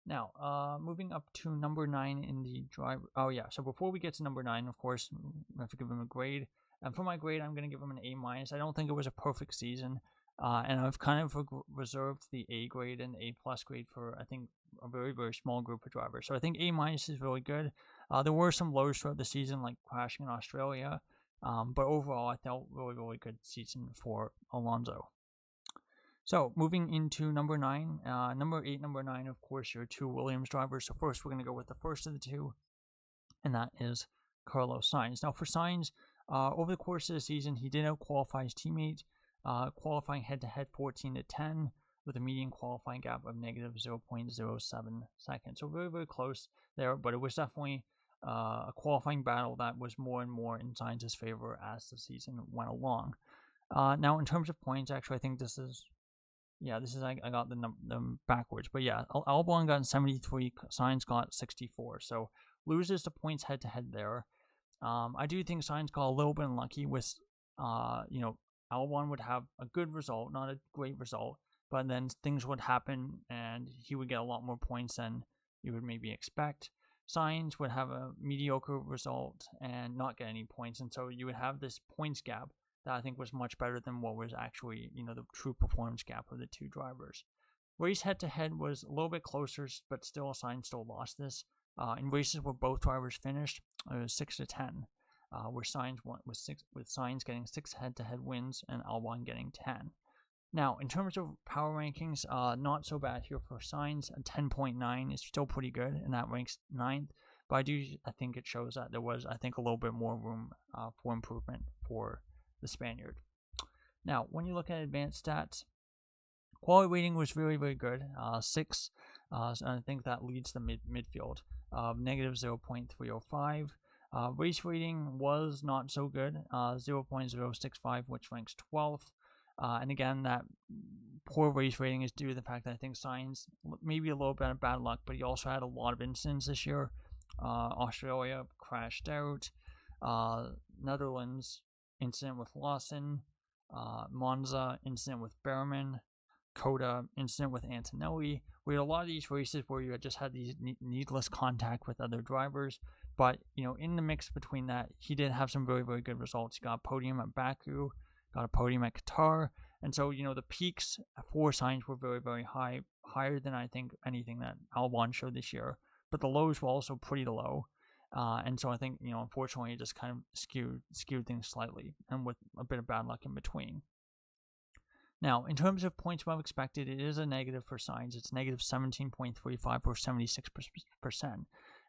Speaker 1: Now, moving up to number 9 in the driver. Oh yeah. So before we get to number 9, of course, we have to give him a grade. And for my grade, I'm going to give him an A-. I don't think it was a perfect season. And I've kind of reserved the A grade and the A+ grade for, I think, a very, very small group of drivers. So I think A- is really good. There were some lows throughout the season, like crashing in Australia. But overall, I felt really, really good season for Alonso. So moving into number 9, number 8, number 9, of course, your 2 Williams drivers. So first, we're going to go with the first of the 2, and that is Carlos Sainz. Now for Sainz, over the course of the season, he did out-qualify his teammate, qualifying head-to-head 14-10 with a median qualifying gap of negative 0.07 seconds. So very, very close there, but it was definitely a qualifying battle that was more and more in Sainz's favor as the season went along. Now, in terms of points, actually, I think this is, I got them backwards. But yeah, Albon got 73, Sainz got 64. So loses the points head-to-head there. I do think Sainz got a little bit unlucky with, Albon would have a good result, not a great result, but then things would happen and he would get a lot more points than you would maybe expect. Sainz would have a mediocre result and not get any points, and so you would have this points gap that I think was much better than what was actually, the true performance gap of the 2 drivers. Race head-to-head was a little bit closer, but still Sainz still lost this. In races where both drivers finished, it was 6-10. Where Sainz won with Sainz getting 6 head-to-head wins and Albon getting 10. Now, in terms of power rankings, not so bad here for Sainz. A 10.9 is still pretty good, and that ranks 9th. But I think it shows that there was, a little bit more room for improvement for the Spaniard. Now, when you look at advanced stats, quality rating was very, very good. 6, and I think that leads the midfield. Negative 0.305. Race rating was not so good, 0.065, which ranks 12th. And again, that poor race rating is due to the fact that I think Sainz, maybe a little bit of bad luck, but he also had a lot of incidents this year. Australia crashed out, Netherlands incident with Lawson, Monza incident with Behrman, Coda incident with Antonelli. We had a lot of these races where you just had these needless contact with other drivers. But, in the mix between that, he did have some very, very good results. He got a podium at Baku, got a podium at Qatar. And so, the peaks for Sainz were very, very high, higher than I think anything that Albon showed this year. But the lows were also pretty low. And so I think, unfortunately, it just kind of skewed things slightly, and with a bit of bad luck in between. Now, in terms of points above expected, it is a negative for Sainz. It's negative 17.35 or 76%.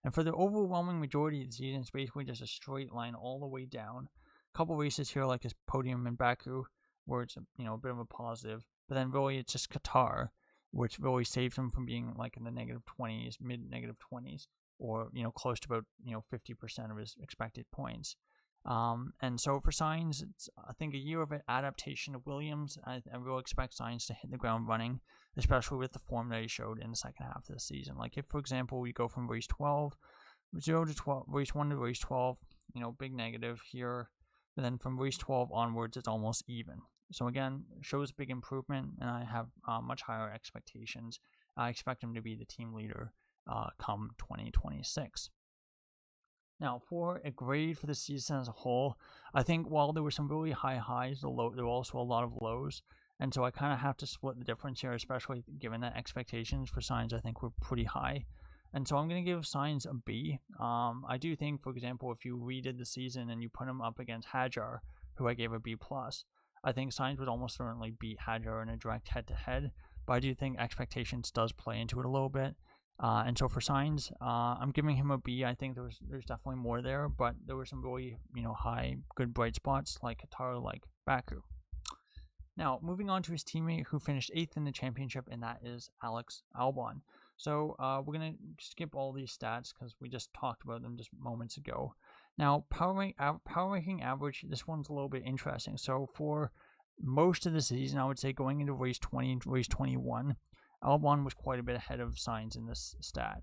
Speaker 1: And for the overwhelming majority of the season, it's basically just a straight line all the way down. A couple races here, like his podium in Baku, where it's a bit of a positive. But then really it's just Qatar, which really saved him from being like in the negative 20s, mid-negative 20s, or, close to about, 50% of his expected points. And so for Sainz, it's, I think, a year of adaptation to Williams. I really expect Sainz to hit the ground running, especially with the form that he showed in the second half of the season. Like if, for example, we go from race 0 to 12, race 1 to race 12, big negative here. But then from race 12 onwards, it's almost even. So again, shows big improvement, and I have much higher expectations. I expect him to be the team leader come 2026. Now, for a grade for the season as a whole, I think while there were some really high highs, there were also a lot of lows. And so I kind of have to split the difference here, especially given that expectations for Sainz, I think, were pretty high. And so I'm going to give Sainz a B. I do think, for example, if you redid the season and you put him up against Hadjar, who I gave a B+, I think Sainz would almost certainly beat Hadjar in a direct head-to-head. But I do think expectations does play into it a little bit. And so for Sainz, I'm giving him a B. I think there's definitely more there, but there were some really, high, good bright spots like Qatar, like Baku. Now, moving on to his teammate who finished 8th in the championship, and that is Alex Albon. So we're going to skip all these stats because we just talked about them just moments ago. Now, power ranking average, this one's a little bit interesting. So for most of the season, I would say going into race 20 and race 21, Albon was quite a bit ahead of Sainz in this stat.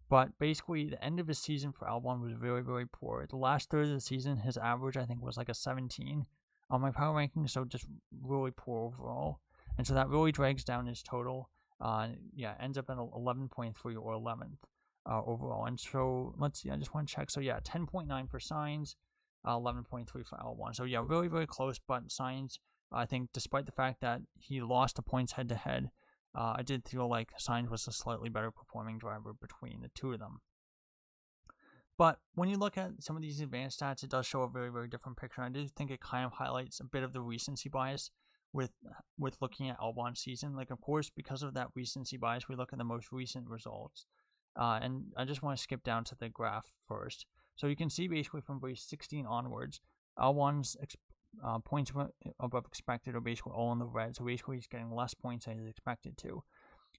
Speaker 1: But basically, the end of his season for Albon was very, very poor. The last third of the season, his average, I think, was like a 17 on my power ranking, so just really poor overall. And so that really drags down his total. Ends up at 11.3 or 11th overall. And so, let's see, I just want to check. So, 10.9 for Sainz, 11.3 for Albon. So, really, very close, but Sainz, I think, despite the fact that he lost the points head-to-head, I did feel like Sainz was a slightly better performing driver between the two of them. But when you look at some of these advanced stats, it does show a very, very different picture. I do think it kind of highlights a bit of the recency bias with looking at Albon's season. Like, of course, because of that recency bias, we look at the most recent results. And I just want to skip down to the graph first. So you can see basically from race 16 onwards, Albon's points above expected are basically all in the red. So basically he's getting less points than he's expected to.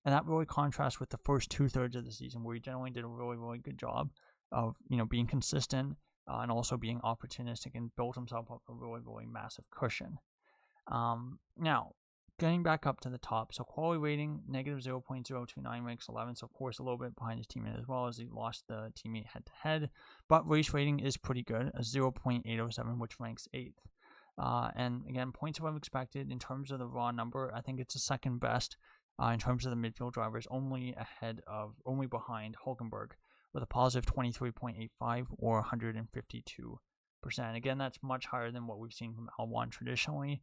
Speaker 1: And that really contrasts with the first 2/3 of the season, where he generally did a really, really good job of, being consistent and also being opportunistic, and built himself up a really, really massive cushion. Now, getting back up to the top, so quality rating, negative 0.029, ranks 11th, so of course a little bit behind his teammate as well, as he lost the teammate head-to-head, but race rating is pretty good, a 0.807, which ranks 8th. And again, points above expected in terms of the raw number, I think it's the second best in terms of the midfield drivers, only behind Hulkenberg, with a positive 23.85 or 152%. Again, that's much higher than what we've seen from Albon traditionally.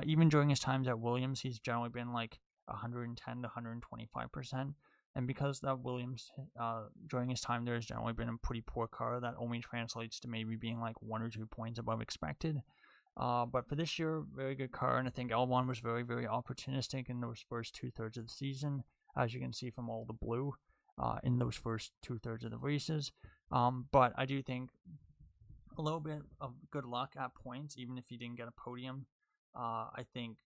Speaker 1: Even during his times at Williams, he's generally been like 110 to 125%. And because that Williams, during his time there, has generally been a pretty poor car, that only translates to maybe being like 1 or 2 points above expected. But for this year, very good car, and I think Albon was very, very opportunistic in those first 2/3 of the season, as you can see from all the blue in those first 2/3 of the races. But I do think a little bit of good luck at points, even if he didn't get a podium. I think,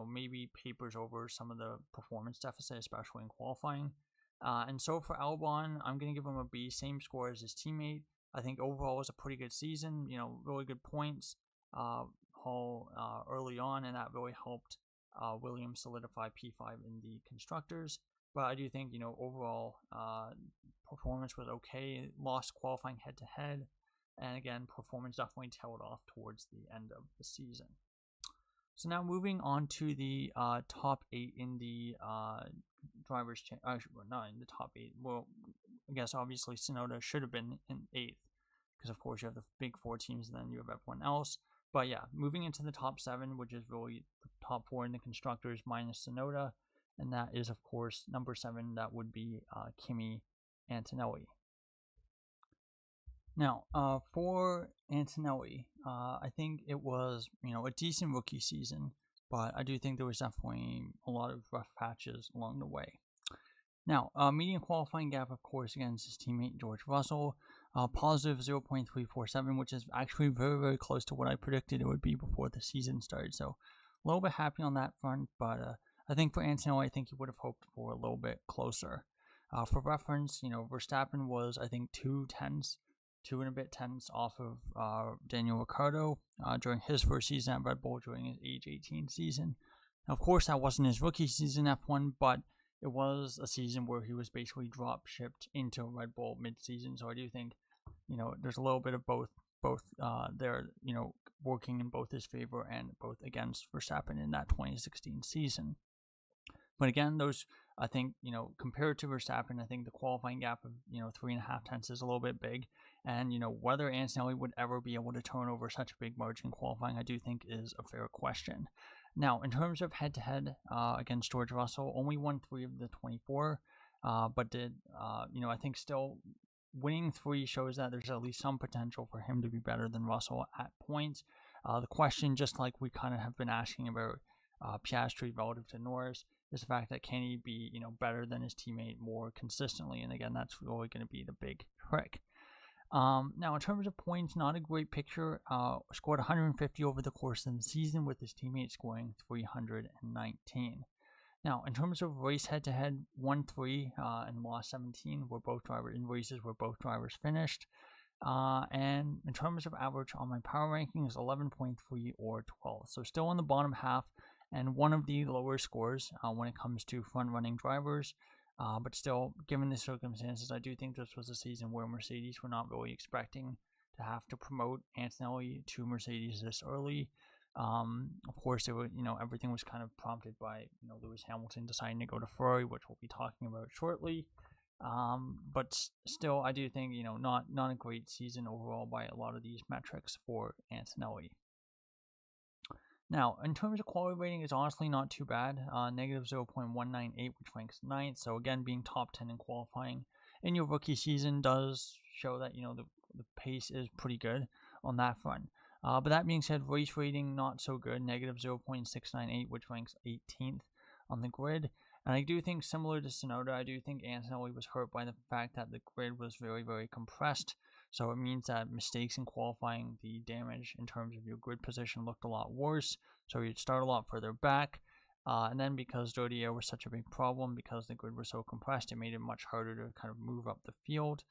Speaker 1: maybe papers over some of the performance deficit, especially in qualifying. And so for Albon, I'm going to give him a B, same score as his teammate. I think overall it was a pretty good season, really good points early on, and that really helped Williams solidify P5 in the constructors. But I do think, overall performance was okay. Lost qualifying head-to-head, and again, performance definitely tailed off towards the end of the season. So now moving on to the top 8 in the drivers' not in the top 8. Well, I guess obviously Tsunoda should have been in 8th, because of course you have the big 4 teams, and then you have everyone else. But moving into the top 7, which is really the top 4 in the constructors minus Tsunoda, and that is of course number 7. That would be Kimi Antonelli. Now, for Antonelli, I think it was, a decent rookie season, but I do think there was definitely a lot of rough patches along the way. Now, median qualifying gap, of course, against his teammate George Russell, positive 0.347, which is actually very, very close to what I predicted it would be before the season started. So, a little bit happy on that front, but I think for Antonelli, I think he would have hoped for a little bit closer. For reference, Verstappen was, I think, 2 and a bit tenths off of Daniel Ricciardo during his first season at Red Bull during his age 18 season. Now, of course, that wasn't his rookie season F1, but it was a season where he was basically drop shipped into Red Bull mid-season. So I do think, there's a little bit of both there, working in both his favor and both against Verstappen in that 2016 season. But again, those, I think, compared to Verstappen, I think the qualifying gap of, 3.5 tenths is a little bit big. And, whether Antonelli would ever be able to turn over such a big margin in qualifying, I do think is a fair question. Now, in terms of head-to-head against George Russell, only won 3 of the 24, but did, I think still winning 3 shows that there's at least some potential for him to be better than Russell at points. The question, just like we kind of have been asking about Piastri relative to Norris, is the fact that can he be, better than his teammate more consistently? And again, that's really going to be the big trick. Now, in terms of points, not a great picture. Scored 150 over the course of the season, with his teammate scoring 319. Now, in terms of race head-to-head, 1-3 and lost 17 were both drivers in races where both drivers finished. And in terms of average on my power rankings, 11.3 or 12. So still in the bottom half and one of the lower scores when it comes to front-running drivers. But still, given the circumstances, I do think this was a season where Mercedes were not really expecting to have to promote Antonelli to Mercedes this early. Of course, it was, everything was kind of prompted by, Lewis Hamilton deciding to go to Ferrari, which we'll be talking about shortly. But still, I do think, not a great season overall by a lot of these metrics for Antonelli. Now, in terms of quality rating, it's honestly not too bad. Negative 0.198, which ranks 9th. So again, being top 10 in qualifying in your rookie season does show that, the pace is pretty good on that front. But that being said, race rating not so good, negative 0.698, which ranks 18th on the grid. And I do think, similar to Tsunoda, I do think Antonelli was hurt by the fact that the grid was very, very compressed. So it means that mistakes in qualifying, the damage in terms of your grid position looked a lot worse. So you'd start a lot further back. And then because dirty air was such a big problem, because the grid was so compressed, it made it much harder to kind of move up the field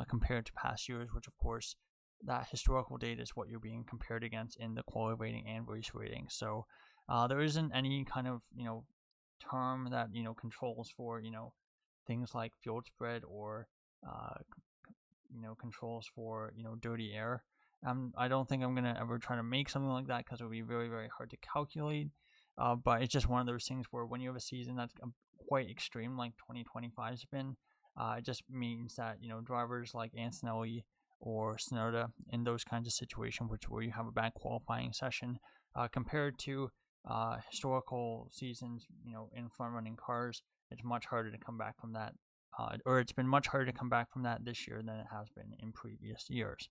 Speaker 1: compared to past years, which of course, that historical data is what you're being compared against in the quality rating and race rating. So there isn't any kind of, term that, controls for, things like field spread or, controls for, dirty air. I don't think I'm going to ever try to make something like that because it would be very, very hard to calculate. But it's just one of those things where when you have a season that's quite extreme, like 2025 has been, it just means that, drivers like Antonelli or Tsunoda in those kinds of situations, where you have a bad qualifying session, compared to historical seasons, in front-running cars, it's much harder to come back from that, or it's been much harder to come back from that this year than it has been in previous years.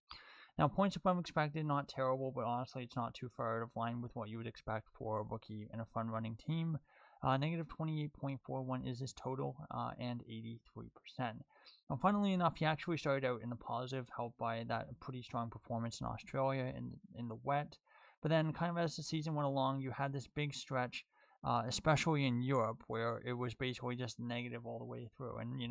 Speaker 1: Now, points above expected, not terrible, but honestly, it's not too far out of line with what you would expect for a rookie in a front-running team. Negative 28.41 is his total, and 83%. Now, funnily enough, he actually started out in the positive, helped by that pretty strong performance in Australia in the wet. But then, kind of as the season went along, you had this big stretch, especially in Europe, where it was basically just negative all the way through. And,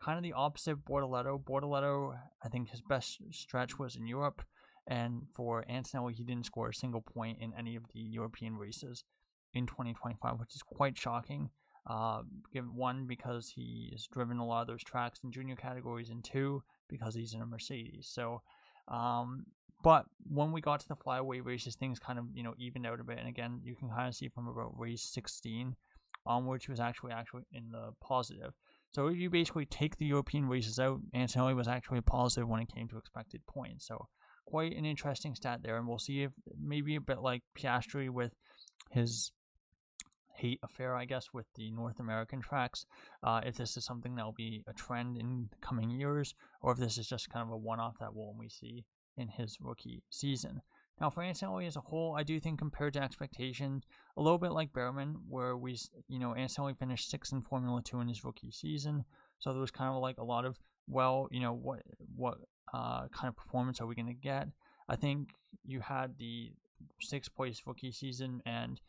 Speaker 1: kind of the opposite Bortoleto. Bortoleto, I think his best stretch was in Europe. And for Antonelli, he didn't score a single point in any of the European races in 2025, which is quite shocking. One, because he has driven a lot of those tracks in junior categories, and two, because he's in a Mercedes. So, but when we got to the flyaway races, things kind of, evened out a bit. And again, you can kind of see from about race 16 onwards, he was actually in the positive. So if you basically take the European races out, Antonelli was actually positive when it came to expected points. So quite an interesting stat there. And we'll see if maybe a bit like Piastri with his hate affair, I guess, with the North American tracks, if this is something that will be a trend in the coming years, or if this is just kind of a one-off that we'll only see in his rookie season. Now, for Antonelli as a whole, I do think compared to expectations, a little bit like Behrman, where Antonelli finished 6th in Formula 2 in his rookie season. So there was kind of like a lot of, what kind of performance are we going to get? I think you had the 6th place rookie season and,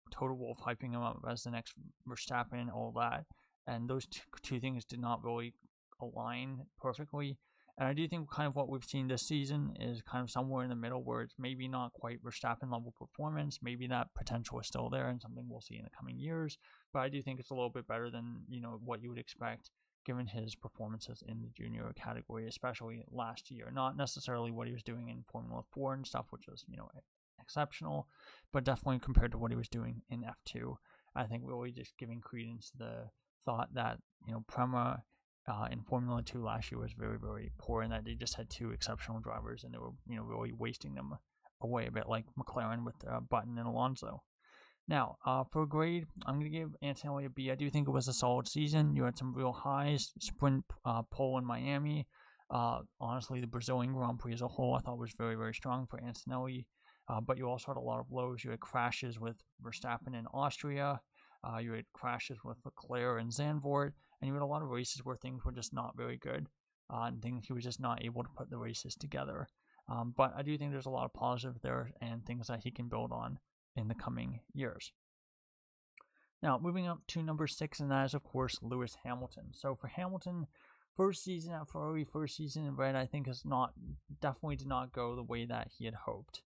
Speaker 1: Total Wolff hyping him up as the next Verstappen and all that. And those two things did not really align perfectly. And I do think kind of what we've seen this season is kind of somewhere in the middle, where it's maybe not quite Verstappen level performance. Maybe that potential is still there and something we'll see in the coming years. But I do think it's a little bit better than, what you would expect given his performances in the junior category, especially last year. Not necessarily what he was doing in Formula 4 and stuff, which was, exceptional, but definitely compared to what he was doing in F2. I think really just giving credence to the thought that, Prema in Formula 2 last year was very, very poor, and that they just had two exceptional drivers, and they were, really wasting them away, a bit like McLaren with Button and Alonso. Now, for a grade, I'm going to give Antonelli a B. I do think it was a solid season. You had some real highs, sprint pole in Miami. Honestly, the Brazilian Grand Prix as a whole I thought was very, very strong for Antonelli. But you also had a lot of lows. You had crashes with Verstappen in Austria. You had crashes with Leclerc and Zandvoort. And you had a lot of races where things were just not very good. And things he was just not able to put the races together. But I do think there's a lot of positive there and things that he can build on in the coming years. Now, moving up to number 6, and that is, of course, Lewis Hamilton. So for Hamilton, first season at Ferrari, first season in red, I think definitely did not go the way that he had hoped.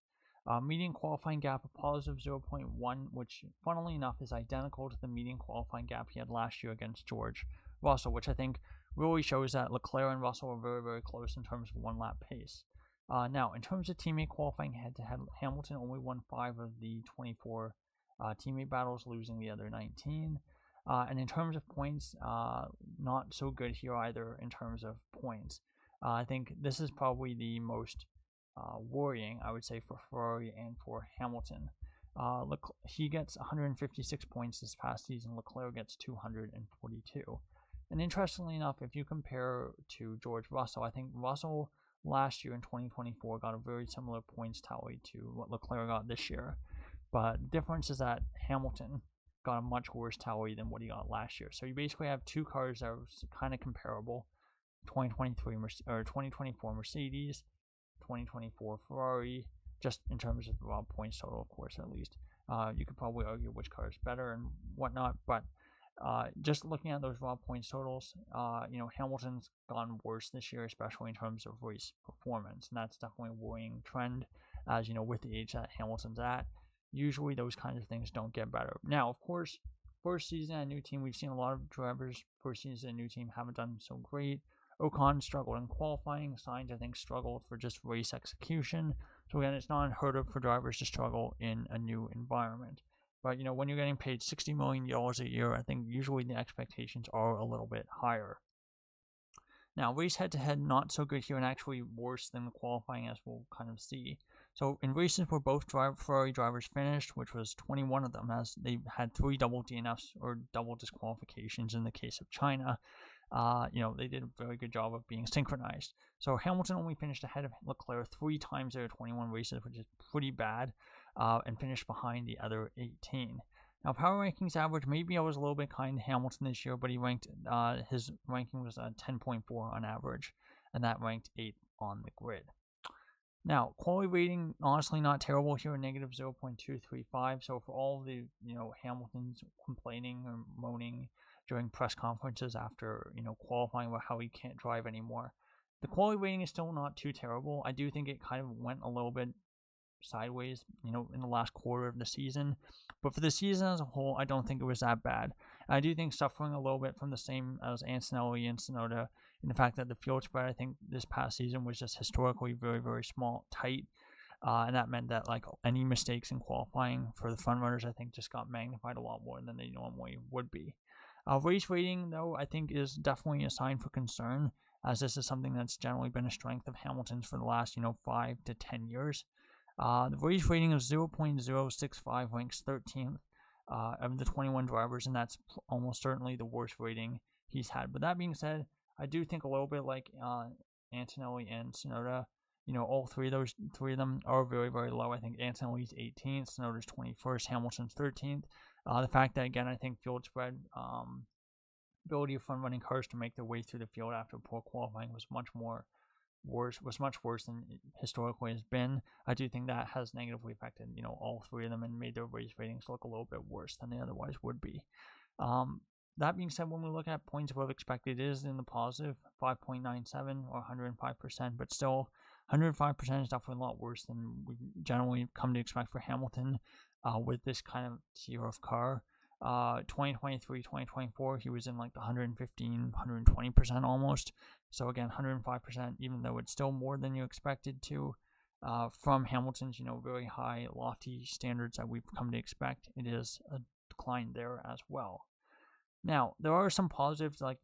Speaker 1: Median qualifying gap of positive 0.1, which funnily enough is identical to the median qualifying gap he had last year against George Russell, which I think really shows that Leclerc and Russell are very, very close in terms of one lap pace. Now, in terms of teammate qualifying head-to-head, Hamilton only won 5 of the 24 teammate battles, losing the other 19. And in terms of points, not so good here either in terms of points. I think this is probably the most worrying, I would say, for Ferrari and for Hamilton. He gets 156 points this past season. Leclerc gets 242. And interestingly enough, if you compare to George Russell, I think Russell last year in 2024 got a very similar points tally to what Leclerc got this year. But the difference is that Hamilton got a much worse tally than what he got last year. So you basically have two cars that are kind of comparable: 2024 Mercedes, 2024 Ferrari, just in terms of raw points total, of course, at least. You could probably argue which car is better and whatnot, but just looking at those raw points totals, Hamilton's gone worse this year, especially in terms of race performance, and that's definitely a worrying trend, as with the age that Hamilton's at. Usually those kinds of things don't get better. Now, of course, first season at a new team, we've seen a lot of drivers first season at a new team haven't done so great. Ocon struggled in qualifying. Sainz, I think, struggled for just race execution. So again, it's not unheard of for drivers to struggle in a new environment. But when you're getting paid $60 million a year, I think usually the expectations are a little bit higher. Now, race head-to-head, not so good here, and actually worse than the qualifying, as we'll kind of see. So in races where both Ferrari drivers finished, which was 21 of them, as they had 3 double DNFs or double disqualifications in the case of China, they did a very good job of being synchronized. So Hamilton only finished ahead of Leclerc 3 times out of 21 races, which is pretty bad, and finished behind the other 18. Now, Power Rankings average, maybe I was a little bit kind to Hamilton this year, but his ranking was 10.4 on average, and that ranked 8th on the grid. Now, quality rating, honestly not terrible here, negative 0.235. So for all the, Hamilton's complaining or moaning during press conferences after, qualifying about how he can't drive anymore, the quality rating is still not too terrible. I do think it kind of went a little bit sideways, in the last quarter of the season. But for the season as a whole, I don't think it was that bad. I do think suffering a little bit from the same as Antonelli and Tsunoda, in the fact that the field spread, I think, this past season was just historically very, very small, tight. And that meant that, any mistakes in qualifying for the front runners, I think, just got magnified a lot more than they normally would be. Race rating, though, I think is definitely a sign for concern, as this is something that's generally been a strength of Hamilton's for the last, 5 to 10 years. The race rating of 0.065 ranks 13th of the 21 drivers, and that's almost certainly the worst rating he's had. But that being said, I do think a little bit like Antonelli and Tsunoda, all three of them are very, very low. I think Antonelli's 18th, Tsunoda's 21st, Hamilton's 13th. The fact that, again, I think field spread, ability of front-running cars to make their way through the field after poor qualifying was much worse than it historically has been. I do think that has negatively affected, all three of them and made their race ratings look a little bit worse than they otherwise would be. That being said, when we look at points above expected, it is in the positive, 5.97 or 105%, but still 105% is definitely a lot worse than we generally come to expect for Hamilton with this kind of tier of car. 2023, 2024, he was in the 115, 120% almost. So again, 105%, even though it's still more than you expected to from Hamilton's, very high, lofty standards that we've come to expect. It is a decline there as well. Now, there are some positives, I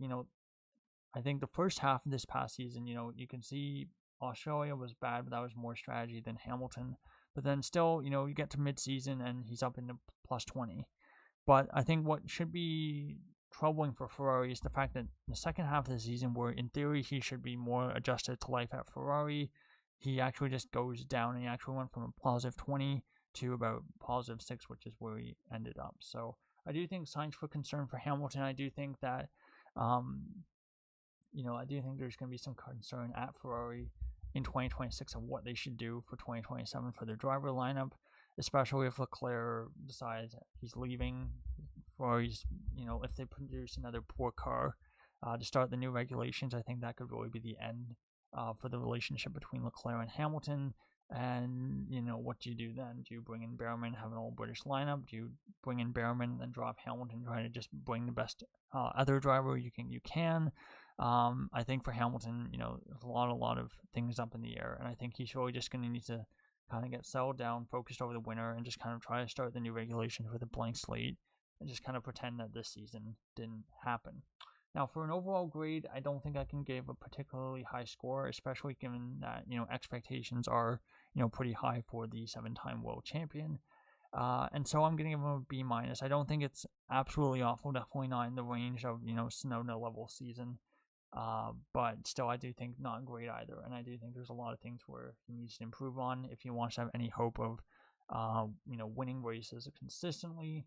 Speaker 1: think the first half of this past season, you can see Australia was bad, but that was more strategy than Hamilton. But then still, you get to mid-season and he's up into plus 20. But I think what should be troubling for Ferrari is the fact that the second half of the season, where in theory he should be more adjusted to life at Ferrari, he actually just goes down, and he actually went from a positive 20 to about positive 6, which is where he ended up. So I do think signs for concern for Hamilton. I do think that, I do think there's going to be some concern at Ferrari in 2026 of what they should do for 2027 for their driver lineup, especially if Leclerc decides he's leaving Ferrari's, if they produce another poor car to start the new regulations, I think that could really be the end for the relationship between Leclerc and Hamilton. And, what do you do then? Do you bring in Behrman, have an all-British lineup? Do you bring in Behrman and then drop Hamilton, try to just bring the best other driver you can? I think for Hamilton, there's a lot of things up in the air, and I think he's really just going to need to kind of get settled down, focused over the winter, and just kind of try to start the new regulations with a blank slate, and just kind of pretend that this season didn't happen. Now, for an overall grade, I don't think I can give a particularly high score, especially given that, expectations are, pretty high for the 7-time world champion. And so I'm going to give him a B-. I don't think it's absolutely awful, definitely not in the range of, Tsunoda level season. But still, I do think not great either. And I do think there's a lot of things where he needs to improve on if he wants to have any hope of, winning races consistently,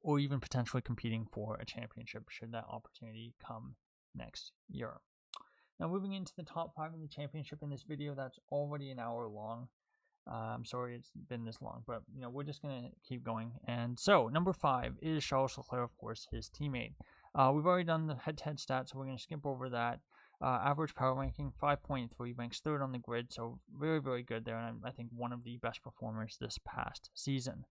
Speaker 1: or even potentially competing for a championship should that opportunity come next year. Now, moving into the top 5 in the championship in this video, that's already an hour long. I'm sorry it's been this long, but we're just going to keep going. And so, number 5 is Charles Leclerc, of course, his teammate. We've already done the head-to-head stats, so we're going to skip over that. Average power ranking 5.3, ranks 3rd on the grid, so very, very good there, and I think one of the best performers this past season.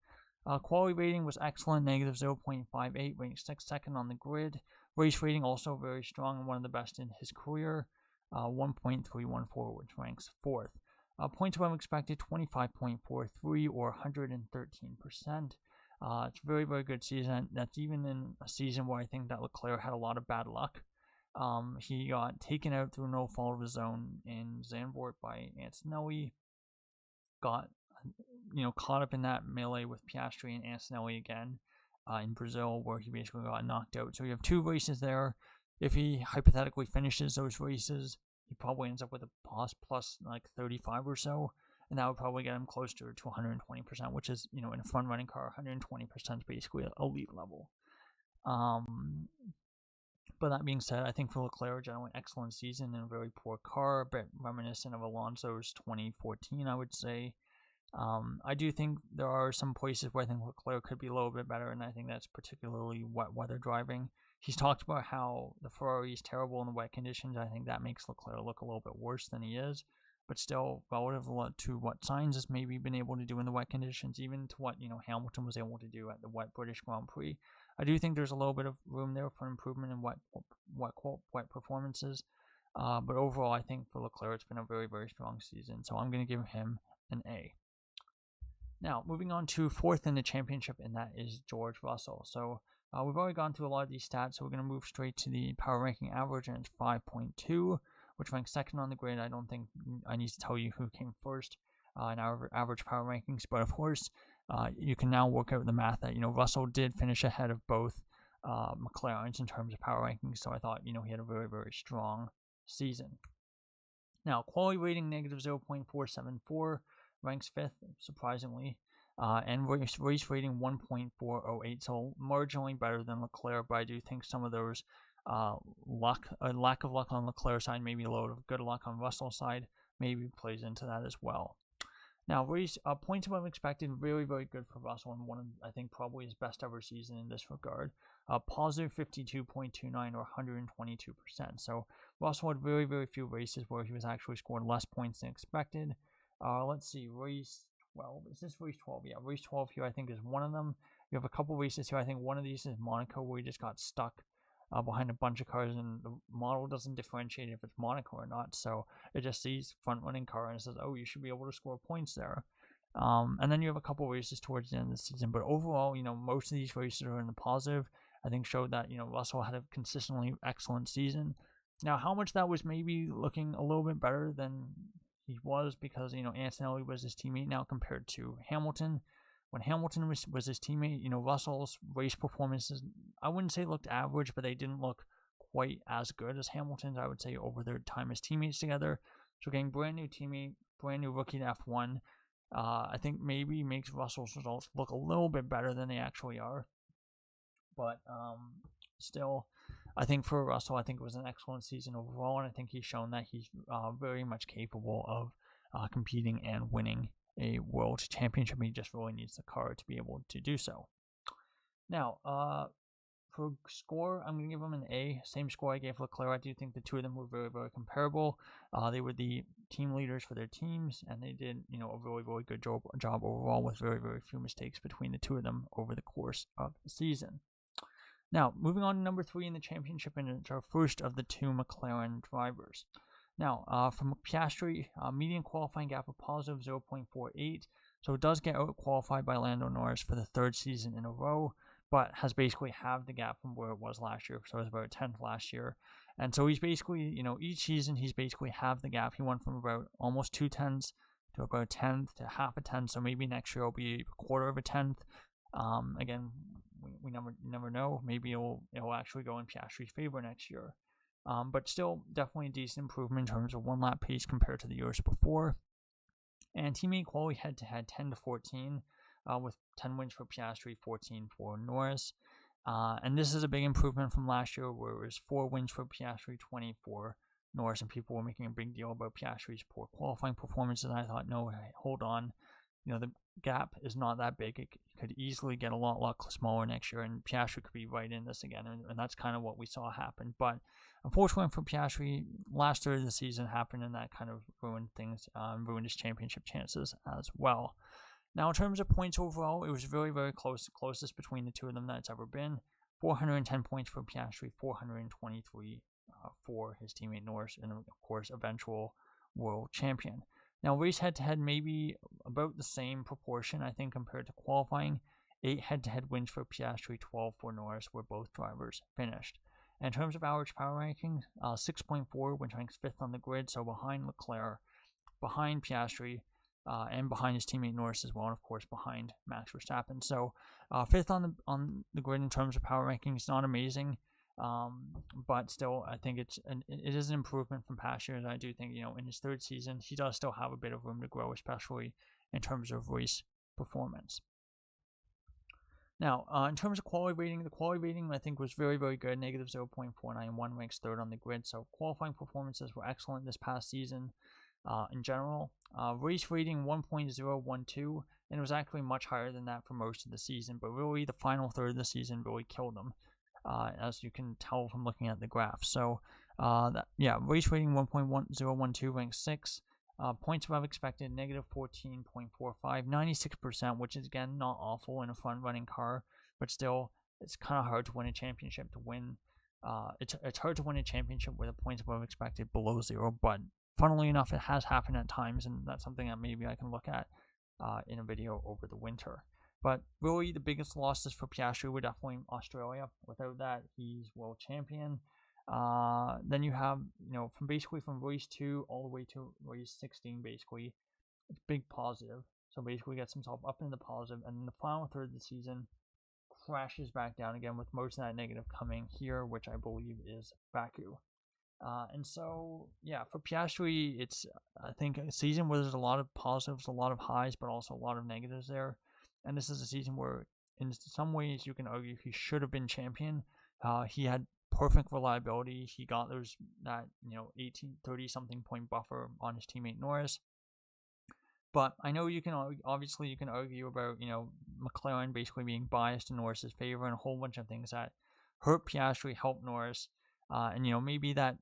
Speaker 1: Quality rating was excellent, negative 0.58, ranked 2nd on the grid. Race rating also very strong and one of the best in his career, 1.314, which ranks 4th. Points above expected, 25.43 or 113%. It's a very, very good season. That's even in a season where I think that Leclerc had a lot of bad luck. He got taken out through no fault of his own in Zandvoort by Antonelli. Got caught up in that melee with Piastri and Antonelli again in Brazil, where he basically got knocked out. So you have 2 races there. If he hypothetically finishes those races, he probably ends up with a plus like 35 or so, and that would probably get him closer to 120%, which is, in a front-running car, 120% is basically elite level. But that being said, I think for Leclerc, generally excellent season and a very poor car, but reminiscent of Alonso's 2014, I would say. I do think there are some places where I think Leclerc could be a little bit better, and I think that's particularly wet weather driving. He's talked about how the Ferrari is terrible in the wet conditions. I think that makes Leclerc look a little bit worse than he is, but still relative to what Sainz has maybe been able to do in the wet conditions, even to what Hamilton was able to do at the wet British Grand Prix. I do think there's a little bit of room there for improvement in wet performances, but overall I think for Leclerc it's been a very, very strong season, so I'm going to give him an A. Now, moving on to 4th in the championship, and that is George Russell. So we've already gone through a lot of these stats, so we're going to move straight to the power ranking average, and it's 5.2, which ranks 2nd on the grid. I don't think I need to tell you who came first in our average power rankings, but of course, you can now work out the math that, Russell did finish ahead of both McLarens in terms of power rankings, so I thought, he had a very, very strong season. Now, quality rating, negative 0.474, ranks 5th, surprisingly, and race rating 1.408, so marginally better than Leclerc, but I do think some of those lack of luck on Leclerc's side, maybe a load of good luck on Russell's side, maybe plays into that as well. Now, race points above expected, very, very good for Russell, and one of, I think, probably his best ever season in this regard. Positive 52.29 or 122%. So Russell had very, very few races where he was actually scored less points than expected. Let's see, race 12. Is this race 12? Yeah, race 12 here I think is one of them. You have a couple races here. I think one of these is Monaco, where he just got stuck behind a bunch of cars, and the model doesn't differentiate if it's Monaco or not. So it just sees front-running car and it says, oh, you should be able to score points there. And then you have a couple races towards the end of the season. But overall, most of these races are in the positive. I think showed that, Russell had a consistently excellent season. Now, how much that was maybe looking a little bit better than he was because, Antonelli was his teammate now compared to Hamilton. When Hamilton was his teammate, Russell's race performances, I wouldn't say looked average, but they didn't look quite as good as Hamilton's, I would say, over their time as teammates together. So getting brand new teammate, brand new rookie to F1, I think maybe makes Russell's results look a little bit better than they actually are. But still, I think for Russell, I think it was an excellent season overall, and I think he's shown that he's very much capable of competing and winning a world championship. He just really needs the car to be able to do so. Now, for score, I'm going to give them an A. Same score I gave Leclerc. I do think the two of them were very, very comparable. They were the team leaders for their teams, and they did, a really, really good job overall with very, very few mistakes between the two of them over the course of the season. Now, moving on to number 3 in the championship, and it's our first of the two McLaren drivers. Now, for Piastri, median qualifying gap of positive 0.48, so it does get out qualified by Lando Norris for the 3rd season in a row, but has basically halved the gap from where it was last year. So it was about 10th last year. And so he's basically, each season he's basically halved the gap. He went from about almost 2 tenths to about 10th to half a tenth. So maybe next year it'll be a quarter of a tenth. Again, we never know. Maybe it'll actually go in Piastri's favor next year. But still, definitely a decent improvement in terms of 1 lap pace compared to the years before. And teammate quality head-to-head 10-14, with 10 wins for Piastri, 14 for Norris. And this is a big improvement from last year, where it was 4 wins for Piastri, 20 for Norris, and people were making a big deal about Piastri's poor qualifying performances. And I thought, no, hold on. The gap is not that big. It could easily get a lot smaller next year, and Piastri could be right in this again, and that's kind of what we saw happen. But unfortunately for Piastri, last third of the season happened, and that kind of ruined things, ruined his championship chances as well. Now, in terms of points overall, it was very, very close, the closest between the two of them that it's ever been. 410 points for Piastri, 423 for his teammate Norris, and of course, eventual world champion. Now, race head-to-head maybe about the same proportion, I think, compared to qualifying. 8 head-to-head wins for Piastri, 12 for Norris, where both drivers finished. And in terms of average power ranking, 6.4, which ranks 5th on the grid, so behind Leclerc, behind Piastri, and behind his teammate Norris as well, and of course behind Max Verstappen. So 5th on the grid in terms of power ranking is not amazing. But still, I think it is an improvement from past years. I do think, in his 3rd season, he does still have a bit of room to grow, especially in terms of race performance. Now, in terms of quality rating, the quality rating I think was very, very good, negative 0.491, ranks 3rd on the grid. So qualifying performances were excellent this past season in general. Race rating 1.012, and it was actually much higher than that for most of the season, but really the final third of the season really killed them. As you can tell from looking at the graph. So, race rating 1.012 ranks 6. Points above expected, negative 14.45, 96%, which is again not awful in a front-running car, but still, it's kind of hard to win a championship. It's hard to win a championship with a points above expected below 0, but funnily enough, it has happened at times, and that's something that maybe I can look at in a video over the winter. But really, the biggest losses for Piastri were definitely Australia. Without that, he's world champion. Then you have, from race 2 all the way to race 16, basically, it's big positive. So basically, gets himself up into the positive, and then the final third of the season crashes back down again, with most of that negative coming here, which I believe is Baku. And so, for Piastri, it's, I think, a season where there's a lot of positives, a lot of highs, but also a lot of negatives there. And this is a season where, in some ways, you can argue he should have been champion. He had perfect reliability. He got that 30-something point buffer on his teammate Norris. But I know you can argue about McLaren basically being biased in Norris's favor, and a whole bunch of things that hurt Piastri, help Norris. And maybe that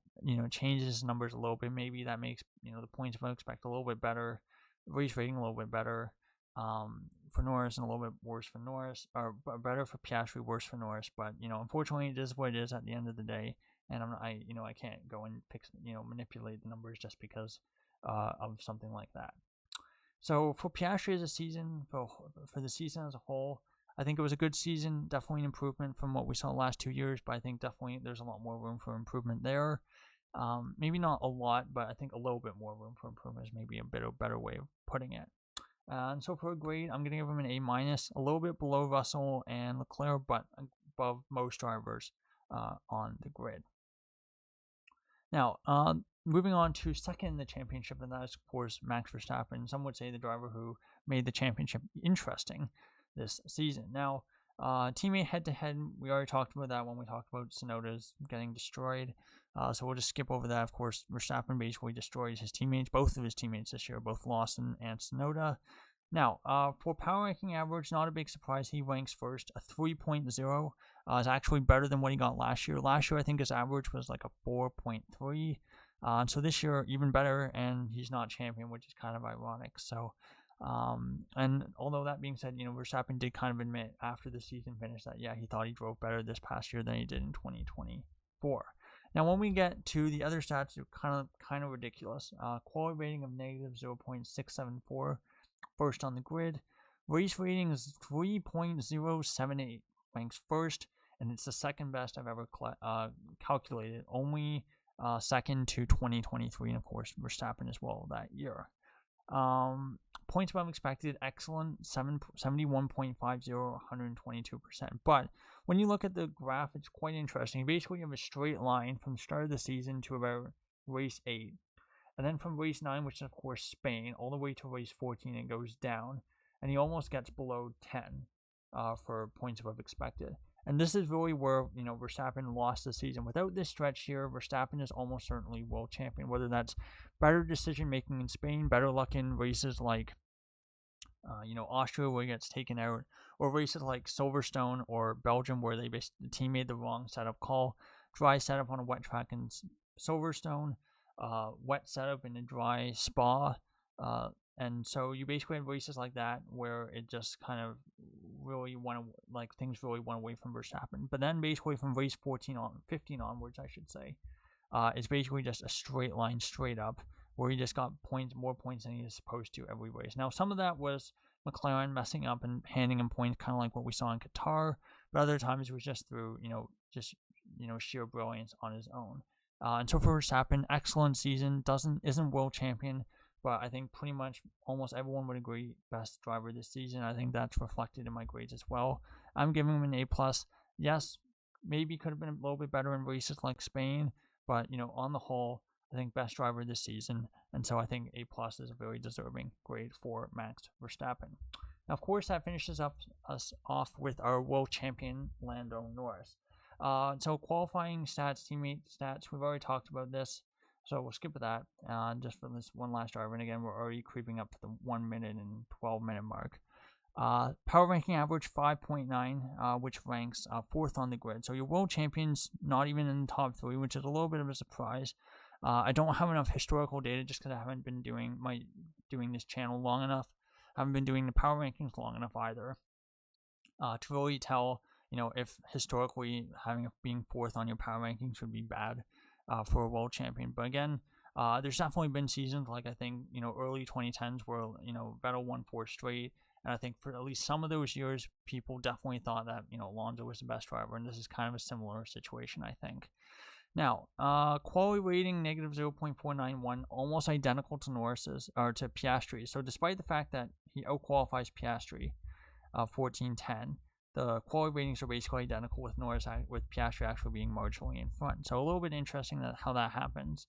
Speaker 1: changes his numbers a little bit. Maybe that makes the points of expect a little bit better, race rating a little bit better. For Norris, and a little bit worse for Norris, or better for Piastri, worse for Norris. But unfortunately, it is what it is at the end of the day, and I can't go and manipulate the numbers just because of something like that. So for Piastri as a season, for the season as a whole, I think it was a good season. Definitely an improvement from what we saw the last 2 years, but I think definitely there's a lot more room for improvement there. Maybe not a lot, but I think a little bit more room for improvement is maybe a better way of putting it. And so for a grade, I'm going to give him an A-, a little bit below Russell and Leclerc, but above most drivers on the grid. Now, moving on to second in the championship, and that is, of course, Max Verstappen. Some would say the driver who made the championship interesting this season. Now, teammate head-to-head, we already talked about that when we talked about Tsunoda's getting destroyed. So we'll just skip over that. Of course, Verstappen basically destroyed his teammates, both of his teammates this year, both Lawson and Tsunoda. Now, for power ranking average, not a big surprise. He ranks first. A 3.0 is actually better than what he got last year. Last year, I think his average was like a 4.3. So this year, even better, and he's not champion, which is kind of ironic. So, and although that being said, Verstappen did kind of admit after the season finished that, yeah, he thought he drove better this past year than he did in 2024. Now, when we get to the other stats, they're kind of ridiculous. Quality rating of negative 0.674, first on the grid. Race rating is 3.078, ranks first, and it's the second best I've ever calculated. Only second to 2023, and of course Verstappen as well that year. Points above expected, excellent, 71.50, 122%. But when you look at the graph, it's quite interesting. Basically, you have a straight line from the start of the season to about race 8. And then from race 9, which is of course Spain, all the way to race 14, it goes down. And he almost gets below 10 for points above expected. And this is really where, Verstappen lost the season. Without this stretch here, Verstappen is almost certainly world champion, whether that's better decision making in Spain, better luck in races like, Austria where he gets taken out, or races like Silverstone or Belgium where the team made the wrong setup call, dry setup on a wet track in Silverstone, wet setup in a dry Spa, and so you basically had races like that where it just kind of really things really went away from Verstappen. But then basically from race 15 onwards, I should say, it's basically just a straight line straight up where he just got more points than he was supposed to every race. Now, some of that was McLaren messing up and handing him points, kind of like what we saw in Qatar, but other times it was just through, sheer brilliance on his own. And so for Verstappen, excellent season, isn't world champion, but I think pretty much almost everyone would agree best driver this season. I think that's reflected in my grades as well. I'm giving him an A+. Yes, maybe could have been a little bit better in races like Spain, but, on the whole, I think best driver this season, and so I think A+ is a very deserving grade for Max Verstappen. Now, of course, that finishes us off with our world champion, Lando Norris. So qualifying stats, teammate stats, we've already talked about this, so we'll skip that. Just for this one last driver, and again, we're already creeping up to the 1 minute and 12 minute mark. Power ranking average 5.9, which ranks 4th on the grid. So your world champion's not even in the top 3, which is a little bit of a surprise. I don't have enough historical data just because I haven't been doing this channel long enough. I haven't been doing the power rankings long enough either to really tell, if historically being 4th on your power rankings would be bad for a world champion. But again, there's definitely been seasons like I think early 2010s where Vettel won 4 straight. And I think for at least some of those years, people definitely thought that, Alonso was the best driver. And this is kind of a similar situation, I think. Now, quality rating, negative 0.491, almost identical to Norris's, or to Piastri. So despite the fact that he outqualifies Piastri, 14-10, the quality ratings are basically identical with Piastri actually being marginally in front. So a little bit interesting how that happens.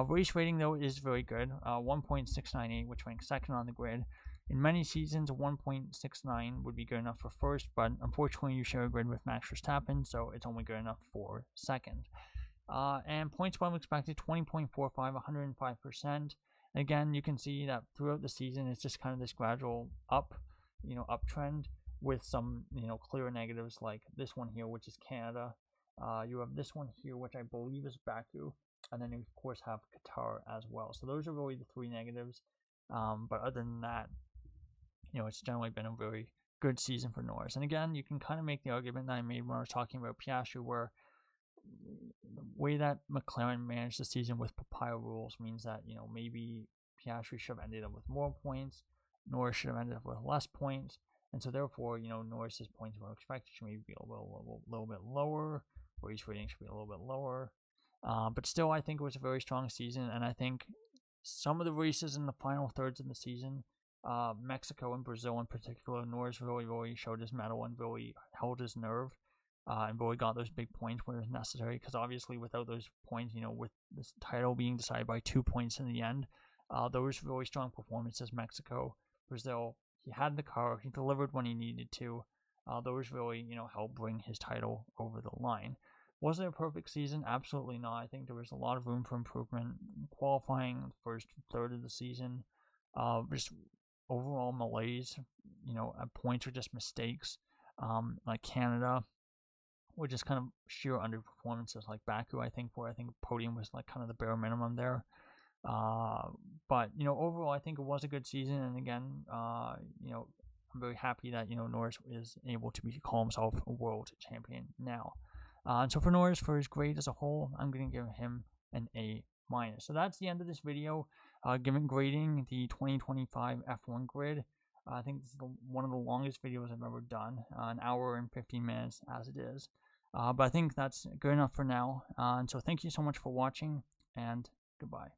Speaker 1: Race rating, though, is very good, 1.698, which ranks second on the grid. In many seasons, 1.69 would be good enough for first, but unfortunately you share a grid with Max Verstappen, so it's only good enough for second. And points above expected, 20.45, 105%. Again, you can see that throughout the season, it's just kind of this gradual uptrend with some, clear negatives like this one here, which is Canada. You have this one here, which I believe is Baku, and then you of course have Qatar as well. So those are really the 3 negatives. But other than that, it's generally been a very good season for Norris. And again, you can kind of make the argument that I made when I was talking about Piastri, where the way that McLaren managed the season with Papaya rules means that, maybe Piastri should have ended up with more points, Norris should have ended up with less points, and so therefore, Norris's points above expected should maybe be a little bit lower, race rating should be a little bit lower, but still, I think it was a very strong season, and I think some of the races in the final thirds of the season, Mexico and Brazil in particular, Norris really showed his mettle and really held his nerve. And really got those big points where it was necessary, because obviously without those points, with this title being decided by 2 points in the end, those really strong performances, Mexico, Brazil, he had the car, he delivered when he needed to. Those really, helped bring his title over the line. Was it a perfect season? Absolutely not. I think there was a lot of room for improvement. Qualifying the first third of the season, just overall malaise. At points are just mistakes. Like Canada, were just kind of sheer underperformances. Like Baku, I think podium was like kind of the bare minimum there. But overall, I think it was a good season. And again, I'm very happy that Norris is able to call himself a world champion now. And so for Norris, for his grade as a whole, I'm going to give him an A-. So that's the end of this video, grading the 2025 F1 grid. I think this is one of the longest videos I've ever done, an hour and 15 minutes as it is. But I think that's good enough for now. And so thank you so much for watching, and goodbye.